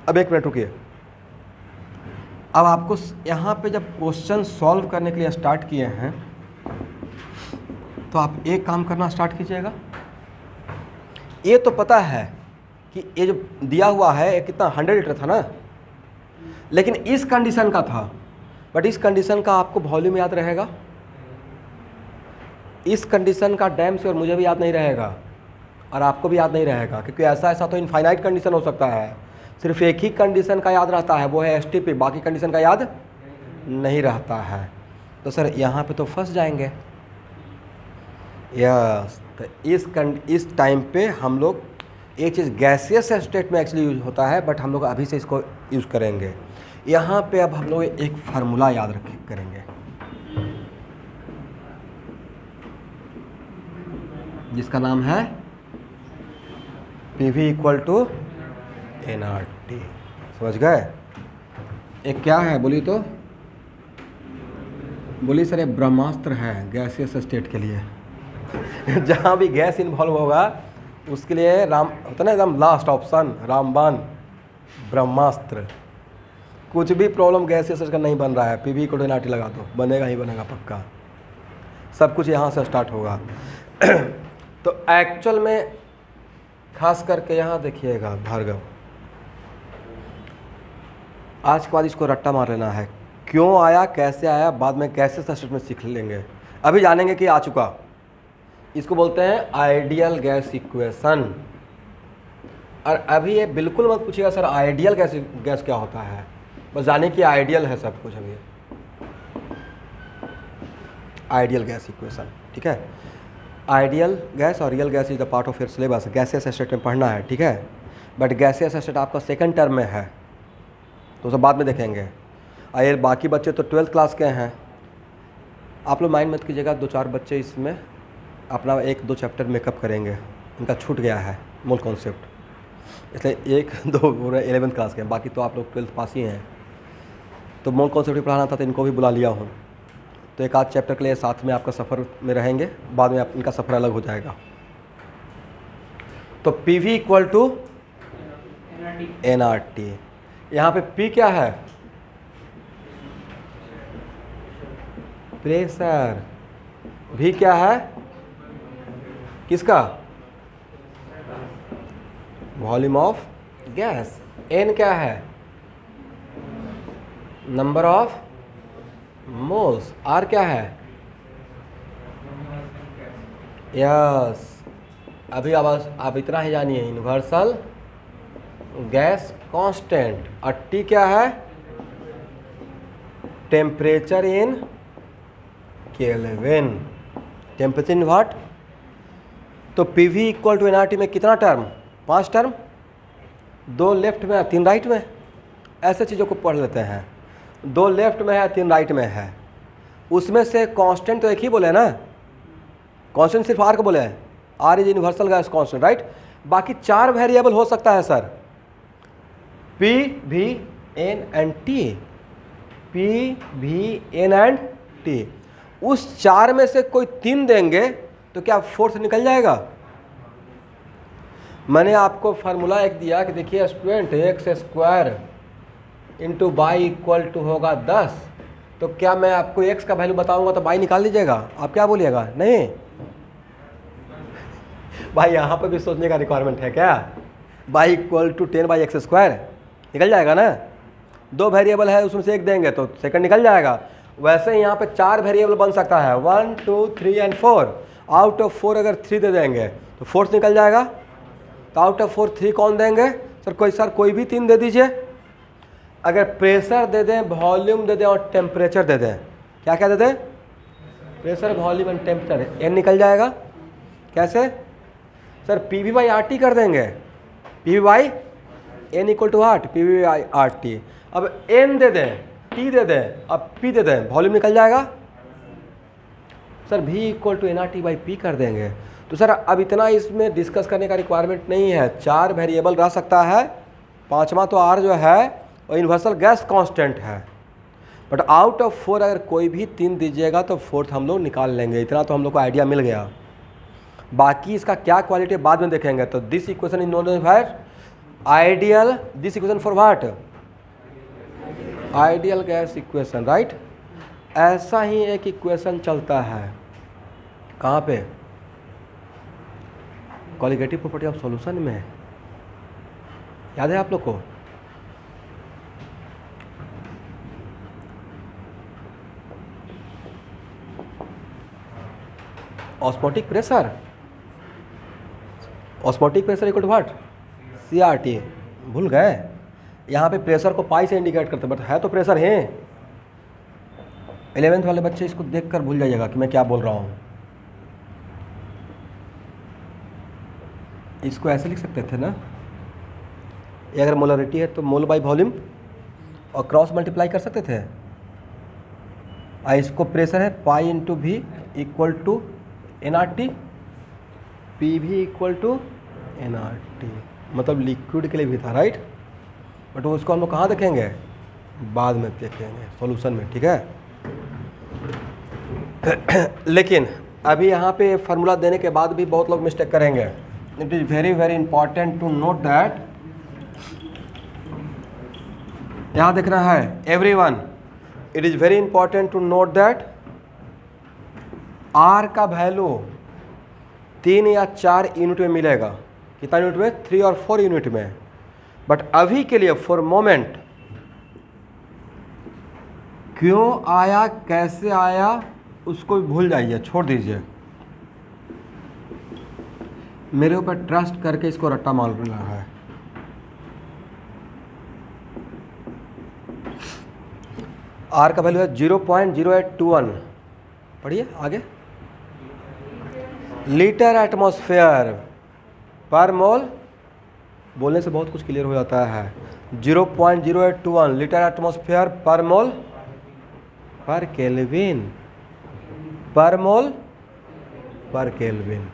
अब 1 minute रुकिए। अब आपको यहाँ पे जब question solve करने के लिए स्टार्ट किए हैं, तो आप एक काम करना स्टार्ट कीजिएगा। ये तो पता है कि ये जो दिया हुआ है ये कितना 100 लीटर था ना, लेकिन इस कंडीशन का था, बट इस कंडीशन का आपको वॉल्यूम याद रहेगा, इस कंडीशन का डैम से और मुझे भी याद नहीं रहेगा, और आपको भी याद नहीं रहेगा, क्योंकि ऐसा तो इनफाइनाइट कंडीशन हो सकता है। सिर्फ एक ही कंडीशन का याद रहता है, वो है STP, बाकी कंडीशन का याद नहीं रहता है। तो सर यहाँ पे तो फंस जाएंगे। यस, तो इस टाइम पे हम लोग एक चीज़ गैसियस स्टेट में एक्चुअली यूज होता है, बट हम लोग अभी से इसको यूज करेंगे। यहाँ पे अब हम लोग एक फार्मूला याद करेंगे, जिसका नाम है PV = nRT। समझ गए? एक क्या है बोली तो? बोली सर ये ब्रह्मास्त्र है गैसियस स्टेट के लिए। जहाँ भी गैस इन्वॉल्व होगा उसके लिए राम होता ना, एकदम लास्ट ऑप्शन, रामबाण, ब्रह्मास्त्र। कुछ भी प्रॉब्लम गैसियस का नहीं बन रहा है, PV = nRT लगा दो, बनेगा ही बनेगा पक्का। सब कुछ यहाँ से स्टार्ट होगा। तो एक्चुअल में खास करके यहाँ देखिएगा भार्गव, आज के बाद इसको रट्टा मार लेना है, क्यों आया कैसे आया, बाद में कैसे स्टेट में सीख लेंगे। अभी जानेंगे कि आ चुका, इसको बोलते हैं आइडियल गैस इक्वेशन। और अभी ये बिल्कुल मत पूछिएगा सर आइडियल गैस क्या होता है, बस जाने की आइडियल है सब कुछ। अभी आइडियल गैस इक्वेशन, ठीक है। आइडियल गैस और real gas is the part of your syllabus, gaseous state में पढ़ना है, ठीक है। बट गैसियस स्टेट आपका सेकंड टर्म में है, तो सब बाद में देखेंगे। ये बाकी बच्चे तो 12th क्लास के हैं, आप लोग माइंड मत कीजिएगा, 2-4 बच्चे इसमें अपना 1-2 चैप्टर मेकअप करेंगे, इनका छूट गया है मूल कॉन्सेप्ट, इसलिए 1-2 पूरे 11th क्लास के हैं, बाकी तो आप लोग 12th पास ही हैं। तो मूल कॉन्सेप्ट भी पढ़ाना था तो इनको भी बुला लिया हूँ, तो एक आध चैप्टर के लिए साथ में आपका सफ़र में रहेंगे, बाद में इनका सफ़र अलग हो जाएगा। तो p we equal to NRT। यहाँ पे P क्या है? प्रेशर। V क्या है? किसका? Volume of gas. N क्या है? Number of moles. R क्या है? यस, अभी आप इतना ही जानिए, यूनिवर्सल गैस कांस्टेंट। और T क्या है? Temperature in kelvin. Temperature in what? तो p we equal to NRT में कितना टर्म? 5 टर्म, 2 लेफ्ट में है 3 राइट में। ऐसे चीज़ों को पढ़ लेते हैं। 2 लेफ्ट में है 3 राइट में है, उसमें से कांस्टेंट तो एक ही बोले ना, कांस्टेंट सिर्फ R को बोले हैं, R is universal gas constant, right. बाकी 4 वेरिएबल हो सकता है sir, P, V, N and T। P, V, N and T। उस 4 में से कोई 3 देंगे तो क्या 4th निकल जाएगा? मैंने आपको फार्मूला एक दिया कि देखिए student, x² into y equal to होगा 10, तो क्या मैं आपको x का वैल्यू बताऊंगा तो y निकाल लीजिएगा? आप क्या बोलिएगा? नहीं भाई, यहाँ पर भी सोचने का रिक्वायरमेंट है क्या? y इक्वल टू 10/x² निकल जाएगा ना। 2 वेरिएबल है, उसमें से एक देंगे तो सेकंड निकल जाएगा। वैसे ही यहाँ पे 4 वेरिएबल बन सकता है, 1, 2, 3 एंड 4। आउट ऑफ 4 अगर 3 दे देंगे तो 4th निकल जाएगा। तो आउट ऑफ 4 3 कौन देंगे? सर कोई भी 3 दे दीजिए। अगर प्रेशर दे दें, वॉल्यूम दे दें और टेम्परेचर दे दें, क्या क्या दे दें? Pressure, volume and temperature, n निकल जाएगा। कैसे? Sir p v by r t कर देंगे, p v by n equal to r, p v by r t. अब एन दे दें, टी दे दें, अब पी दे दें, वॉल्यूम निकल जाएगा। Sir v equal to n r t by p कर देंगे। तो सर अब इतना इसमें डिस्कस करने का रिक्वायरमेंट नहीं है, 4 वेरिएबल रह सकता है, 5वां तो आर जो है और यूनिवर्सल गैस कांस्टेंट है। बट आउट ऑफ 4 अगर कोई भी 3 दीजिएगा तो 4th हम लोग निकाल लेंगे। इतना तो हम लोग को आइडिया मिल गया। बाकी इसका क्या क्वालिटी बाद में देखेंगे। तो this equation is known as ideal, this equation for what? Ideal gas equation, right. ऐसा ही एक इक्वेशन चलता है कहाँ पे? कॉलिगेटिव प्रॉपर्टी ऑफ सॉल्यूशन में, याद है आप लोग को? Osmotic pressure, osmotic pressure equal to what? CRT। भूल गए? यहाँ पे प्रेशर को पाई से इंडिकेट करते हैं, बट है तो प्रेशर है। 11th वाले बच्चे इसको देखकर भूल जाइएगा कि मैं क्या बोल रहा हूँ। इसको ऐसे लिख सकते थे ना, ये अगर मोलरिटी है तो मोल बाई वॉल्यूम और क्रॉस मल्टीप्लाई कर सकते थे। इसको प्रेशर है pi into V equal to NRT, P we equal to NRT, मतलब लिक्विड के लिए भी था, राइट। बट वो उसको हम लोग कहाँ देखेंगे? बाद में देखेंगे सॉल्यूशन में, ठीक है। लेकिन अभी यहाँ पे फार्मूला देने के बाद भी बहुत लोग मिस्टेक करेंगे। It is very very important to note that, यहाँ देख रहा है everyone, it is very important to note that R का वैल्यू 3 या 4 यूनिट में मिलेगा। कितना यूनिट में? 3 और 4 यूनिट में। बट अभी के लिए फॉर मोमेंट, क्यों आया, कैसे आया, उसको भूल जाइए, छोड़ दीजिए। मेरे ऊपर ट्रस्ट करके इसको रट्टा मार रहा है। R का वैल्यू है 0.0821। पढ़िए आगे। लीटर एटमॉस्फेयर पर मोल, बोलने से बहुत कुछ क्लियर हो जाता है। 0.0821 लीटर एटमॉस्फेयर पर मोल पर केल्विन, पर मोल पर केल्विन।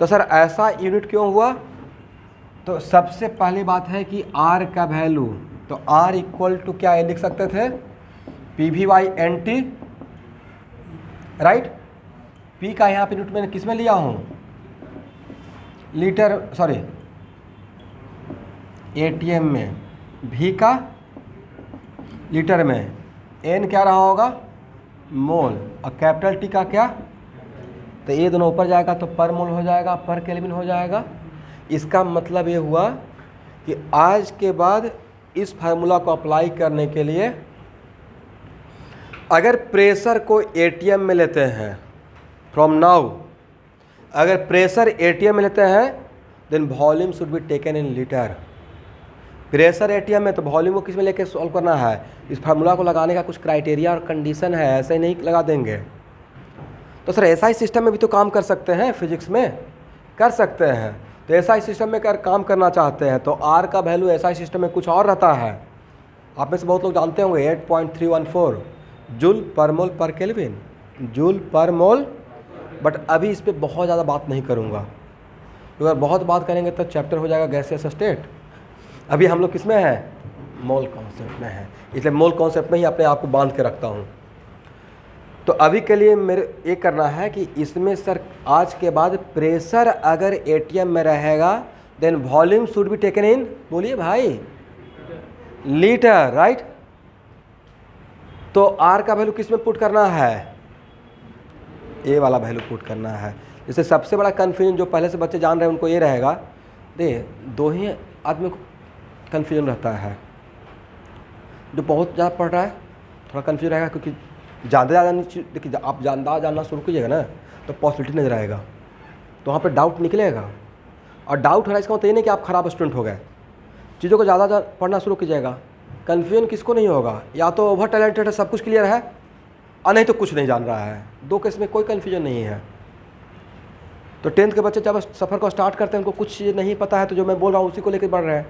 तो सर ऐसा यूनिट क्यों हुआ? तो सबसे पहली बात है कि R का वैल्यू, तो R इक्वल टू क्या ये लिख सकते थे, PV/NT, राइट। P का यहाँ पे यूनिट मैंने किस में लिया हूँ, लीटर, सॉरी ATM में, V का लीटर में, N क्या रहा होगा, मोल, और कैपिटल T का क्या, तो ये दोनों ऊपर जाएगा तो पर मोल हो जाएगा, पर केल्विन हो जाएगा। इसका मतलब ये हुआ कि आज के बाद इस फार्मूला को अप्लाई करने के लिए अगर प्रेशर को ATM में लेते हैं, फ्रॉम नाउ अगर प्रेशर ATM में लेते हैं, then volume should be taken in litre. Pressure ATM में तो वॉल्यूम को किस में लेके सॉल्व करना है, इस फार्मूला को लगाने का कुछ क्राइटेरिया और कंडीशन है, ऐसे ही नहीं लगा देंगे। तो सर SI सिस्टम में भी तो काम कर सकते हैं, फिजिक्स में कर सकते हैं। तो SI सिस्टम में अगर काम करना चाहते हैं तो R का वैल्यू SI सिस्टम में कुछ और रहता है, आप में से बहुत लोग जानते होंगे, 8.314 जूल पर मोल पर केल्विन, जूल पर मोल। बट अभी इस पर बहुत ज़्यादा बात नहीं करूँगा, अगर बहुत बात करेंगे तो चैप्टर हो जाएगा गैसियस स्टेट। अभी हम लोग किस में हैं, मोल कॉन्सेप्ट में है, इसलिए मोल कॉन्सेप्ट में ही अपने आप को बांध के रखता हूँ। तो अभी के लिए मेरे ये करना है कि इसमें सर आज के बाद प्रेशर अगर ATM में रहेगा, then volume should be taken in, बोलिए भाई, लीटर, राइट। तो R का वैल्यू किस में पुट करना है, ए वाला वैल्यू पुट करना है। जैसे सबसे बड़ा कन्फ्यूजन जो पहले से बच्चे जान रहे हैं उनको ये रहेगा, दो ही आदमी को कन्फ्यूजन रहता है, जो बहुत ज़्यादा पढ़ रहा है थोड़ा कन्फ्यूजन रहेगा, क्योंकि ज़्यादा देखिए आप जानना शुरू कीजिएगा ना तो पॉसिबिलिटी नजर आएगा, तो वहाँ पे डाउट निकलेगा। और डाउट हो रहा है इसका मतलब ये नहीं कि आप खराब स्टूडेंट हो गए, चीज़ों को ज़्यादा पढ़ना शुरू कीजिएगा। कन्फ्यूजन किसको नहीं होगा, या तो ओवर टैलेंटेड है, सब कुछ क्लियर है, और नहीं तो कुछ नहीं जान रहा है। दो केस में कोई कन्फ्यूजन नहीं है। तो 10th के बच्चे जब सफ़र को स्टार्ट करते हैं उनको कुछ चीज़ नहीं पता है, तो जो मैं बोल रहा हूँ उसी को लेकर बढ़ रहे हैं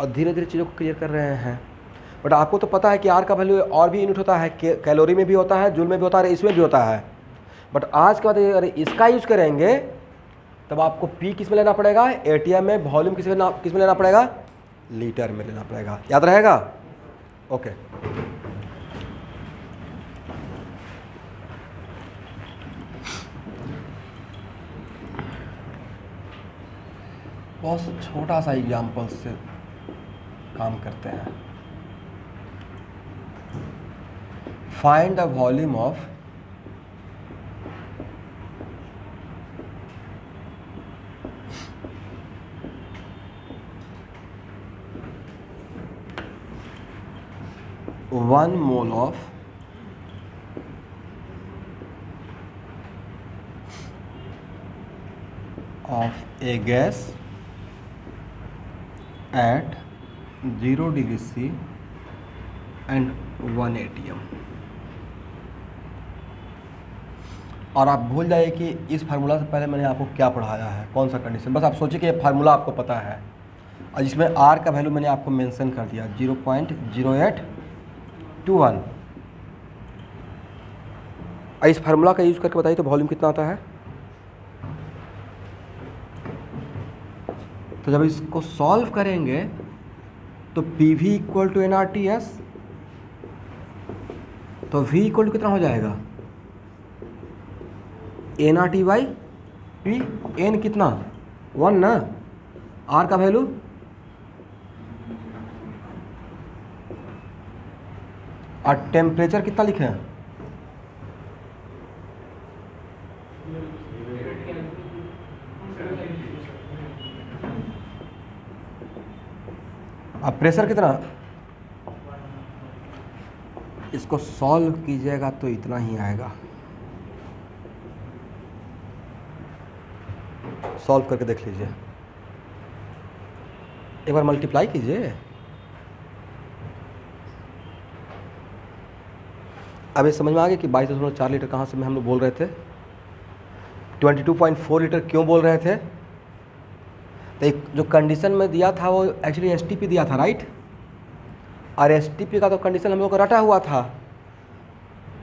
और धीरे धीरे चीज़ों को क्लियर कर रहे हैं। बट आपको तो पता है कि R का वैल्यू और भी यूनिट होता है, कैलोरी में भी होता है, जूल में भी होता है, इसमें भी होता है। बट आज के बाद अगर इसका यूज़ करेंगे तब आपको P किस में लेना पड़ेगा, ATM में, वॉल्यूम किस में लेना पड़ेगा, लीटर में लेना पड़ेगा। याद रहेगा? ओके। बहुत छोटा सा एग्जाम्पल से काम करते हैं। Find the volume of one mole of A gas at 0 degree C and 1 ATM। और आप भूल जाइए कि इस फार्मूला से पहले मैंने आपको क्या पढ़ाया है, कौन सा कंडीशन, बस आप सोचिए कि ये फार्मूला आपको पता है और इसमें R का वैल्यू मैंने आपको मेंशन कर दिया 0.0821। और इस फार्मूला का यूज़ करके बताइए तो वॉल्यूम कितना आता है। तो जब इसको सॉल्व करेंगे तो PV इक्वल टू NRTS, तो V इक्वल टू कितना हो जाएगा, NRT/P, N कितना 1 ना, R का वैल्यू और टेम्परेचर कितना लिखे हैं, अब प्रेशर कितना, इसको सॉल्व कीजिएगा तो इतना ही आएगा। सॉल्व करके देख लीजिए, एक बार मल्टीप्लाई कीजिए। अब ये समझ में आ गया कि 22.4 लीटर कहाँ से हम लोग बोल रहे थे, 22.4 लीटर क्यों बोल रहे थे। तो एक जो कंडीशन में दिया था वो एक्चुअली STP दिया था, राइट। और STP का तो कंडीशन हम लोग को रटा हुआ था,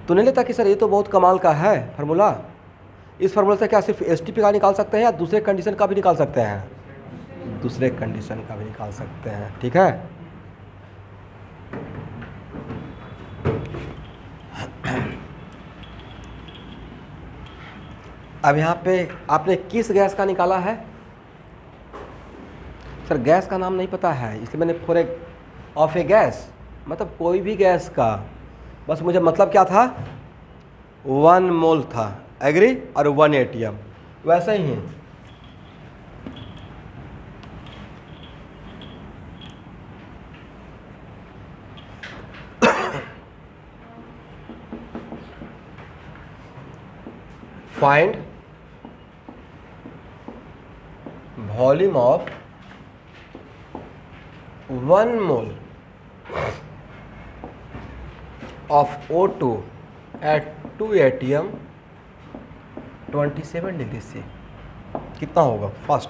तो नहीं लेता कि सर ये तो बहुत कमाल का है फार्मूला, इस फार्मूला से क्या सिर्फ एसटीपी का निकाल सकते हैं या दूसरे कंडीशन का भी निकाल सकते हैं? दूसरे कंडीशन का भी निकाल सकते हैं, ठीक है। अब यहाँ पे आपने किस गैस का निकाला है? सर गैस का नाम नहीं पता है, इसलिए मैंने for a of A gas, मतलब कोई भी गैस का, बस मुझे मतलब क्या था, 1 मोल था, एग्री, और 1 एटीएम, वैसे ही find volume of 1 mole of O2 at 2 ATM 27 degree C। कितना होगा फर्स्ट?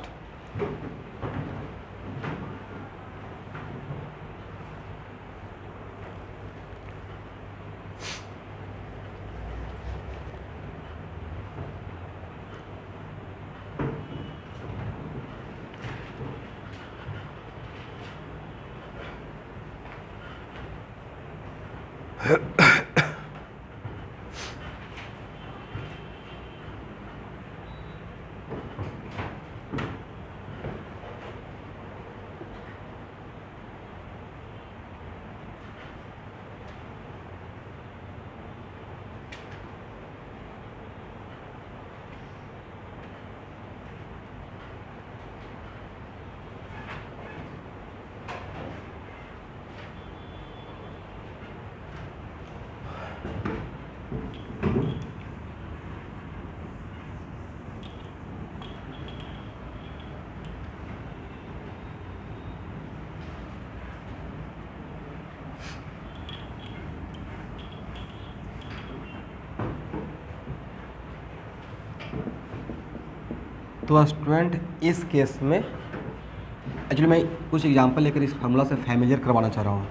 तो स्टूडेंट इस केस में एक्चुअली मैं कुछ एग्जांपल लेकर इस फार्मूला से फैमिलियर करवाना चाह रहा हूँ।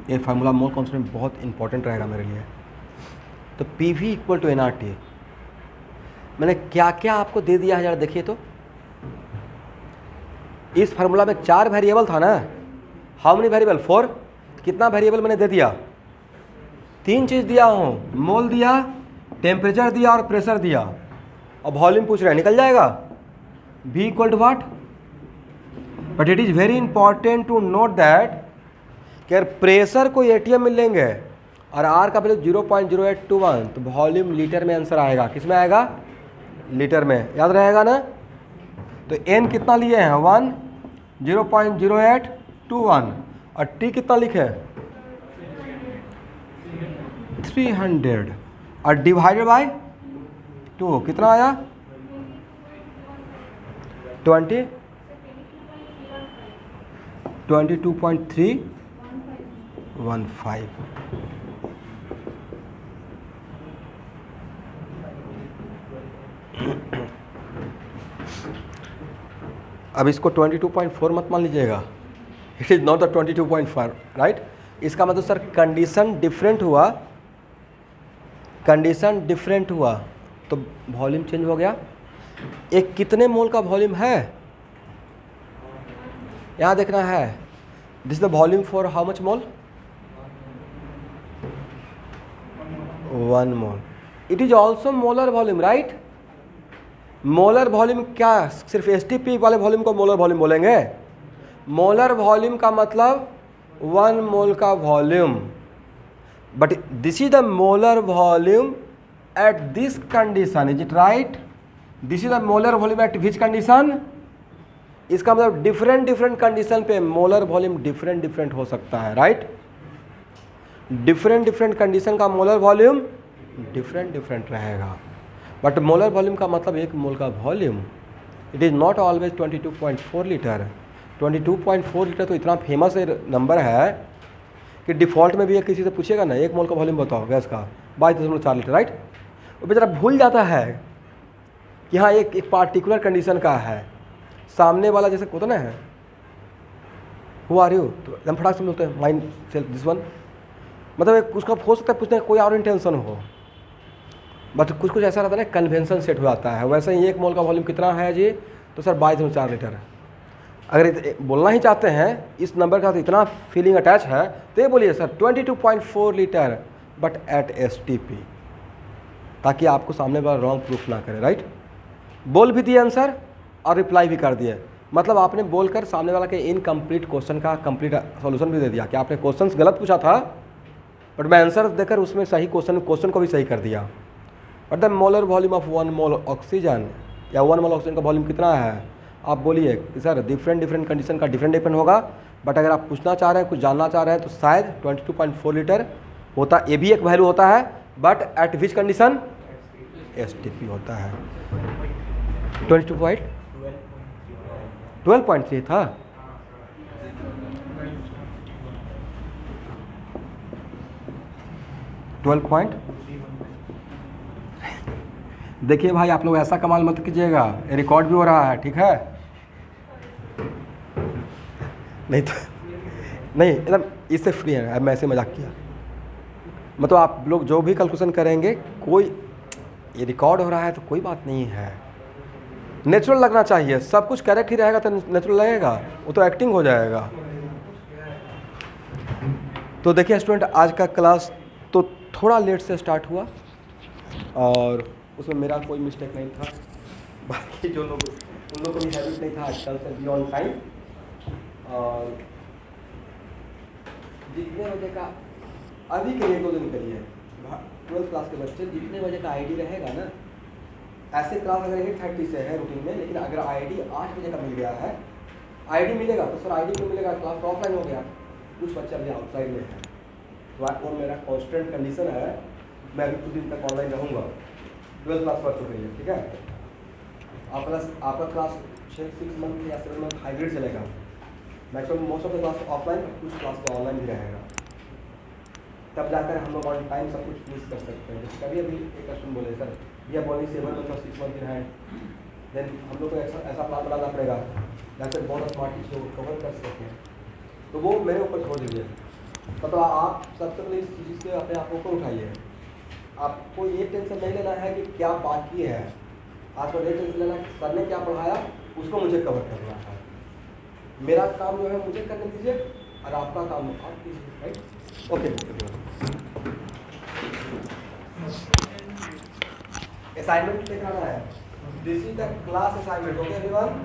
ये फार्मूला मोल कॉन्सेप्ट में बहुत इंपॉर्टेंट रहेगा मेरे लिए। तो PV इक्वल टू NRT, मैंने क्या क्या आपको दे दिया है, जरा देखिए तो। इस फार्मूला में 4 वेरिएबल था ना, हाउ मेनी वेरिएबल? 4। कितना वेरिएबल मैंने दे दिया? 3 चीज़ दिया हूँ, मोल दिया, टेम्परेचर दिया और प्रेशर दिया, और वॉल्यूम पूछ रहे हैं, निकल जाएगा। V equal to what? But it is very important to note that कि अगर प्रेशर को ATM में लेंगे और R का वैल्यू 0.0821, तो वॉल्यूम लीटर में आंसर आएगा। किस में आएगा? लीटर में, याद रहेगा ना। तो N कितना लिए हैं? 1, 0.0821, और T कितना लिखे? 300, और डिवाइडेड बाय 2 कितना आया? 22.315। अब इसको 22.4 मत मान लीजिएगा, it is not the 22.4, right. इसका मतलब सर कंडीशन डिफरेंट हुआ, कंडीशन डिफरेंट हुआ तो वॉल्यूम चेंज हो गया। एक कितने मोल का वॉल्यूम है यहाँ देखना है। This the volume for how much mole? 1 mole. It is also molar volume, right. Molar volume क्या सिर्फ STP वाले वॉल्यूम को मोलर वॉल्यूम बोलेंगे? मोलर वॉल्यूम का मतलब 1 मोल का volume, but this is the molar volume at this condition, is it right? This is the molar volume at which condition? इसका मतलब डिफरेंट डिफरेंट कंडीशन पे मोलर वॉल्यूम डिफरेंट डिफरेंट हो सकता है, राइट। डिफरेंट डिफरेंट कंडीशन का molar volume different different रहेगा, but molar volume का मतलब 1 मोल का volume. It is not always 22.4 litre. 22.4 litre तो इतना फेमस नंबर है कि डिफ़ॉल्ट में भी एक किसी से पूछेगा ना 1 मोल का वॉल्यूम बताओ गैस का, 22.4 लीटर, राइट। वो बेचारा भूल जाता है कि हाँ एक पार्टिकुलर कंडीशन का है। सामने वाला जैसे होता ना है, हु आर यू, तो एकदम फटाक से बोलते हैं माइंड सेल्फ दिस वन, मतलब एक उसका हो सकता है पूछने कोई और इंटेंशन हो। बट कुछ कुछ ऐसा रहता है ना, कन्वेंशन सेट हो जाता है। वैसे ही 1 मोल का वॉल्यूम कितना है जी, तो सर 22.4 लीटर है। अगर बोलना ही चाहते हैं इस नंबर का तो इतना फीलिंग अटैच है, तो ये बोलिए sir 22.4 litre but at STP, ताकि आपको सामने वाला रॉन्ग प्रूफ ना करे। राइट, बोल भी दिए आंसर और रिप्लाई भी कर दिए, मतलब आपने बोलकर सामने वाला के इनकम्प्लीट क्वेश्चन का कंप्लीट सॉल्यूशन भी दे दिया कि आपने क्वेश्चन गलत पूछा था, बट मैं आंसर देकर उसमें सही क्वेश्चन को भी सही कर दिया। But the molar volume of 1 mole oxygen, या 1 मोल ऑक्सीजन का वॉल्यूम कितना है, आप बोलिए कि सर डिफरेंट कंडीशन का डिफरेंट होगा, बट अगर आप पूछना चाह रहे हैं, कुछ जानना चाह रहे हैं, तो शायद 22.4 लीटर होता, ये भी एक वैल्यू होता है, but at which condition, STP होता है। 12.3 था। देखिए भाई, आप लोग ऐसा कमाल मत कीजिएगा, ये रिकॉर्ड भी हो रहा है, ठीक है? नहीं तो नहीं, एकदम इससे फ्री है, मैं ऐसे मजाक किया। मतलब आप लोग जो भी कैलकुलेशन करेंगे, कोई ये रिकॉर्ड हो रहा है तो कोई बात नहीं है, नेचुरल लगना चाहिए। सब कुछ करेक्ट ही रहेगा तो नेचुरल लगेगा, वो तो एक्टिंग हो जाएगा। तो देखिए स्टूडेंट, आज का क्लास तो थोड़ा लेट से स्टार्ट हुआ और उसमें मेरा कोई मिस्टेक नहीं था। बाकी जो लोग, उन लोगों को भी हैबिट नहीं था आजकल से बी ऑन टाइम। और जितने बजे का अभी के लिए 2 दिन करिए, 12th क्लास के बच्चे, जितने बजे का आईडी रहेगा ना, ऐसे क्लास अगर 8:30 से है रूटीन में, लेकिन अगर आईडी 8 बजे का मिल गया है, आईडी मिलेगा तो सर आईडी क्यों मिलेगा, क्लास तो ऑफलाइन हो गया। कुछ बच्चे अभी आउटसाइड में है, तो वो मेरा कॉन्स्टेंट कंडीशन है, मैं अभी कुछ दिन तक ऑनलाइन रहूँगा। 12th क्लास पढ़ चुके हैं, ठीक है? आपका क्लास 6 मंथ या 7 मंथ हाइब्रिड चलेगा। Maximum most of the class offline, कुछ क्लास तो ऑनलाइन भी रहेगा। तब जाकर हम लोग ऑन टाइम सब कुछ फिनिश कर सकते हैं। जैसे कभी अभी एक क्वेश्चन बोले सर, ये बोली 7 मंथ और 6 मंथ है, देन हम लोग को ऐसा प्लान बनाना पड़ेगा जैसे बहुत स्मार्ट चीज़ कवर कर सकें, तो वो मेरे ऊपर छोड़ दीजिए। मतलब आप सबसे पहले इस चीज़ से अपने आप को उठाइए। आपको ये टेंशन नहीं लेना है कि क्या बाकी है, आपको ये टेंशन लेना है सर ने क्या पढ़ाया उसको मुझे कवर करना है। मेरा काम जो है मुझे करने दीजिए और आपका काम आप कीजिए। Right, okay. असाइनमेंट दिखाना है, this is the class assignment, okay everyone.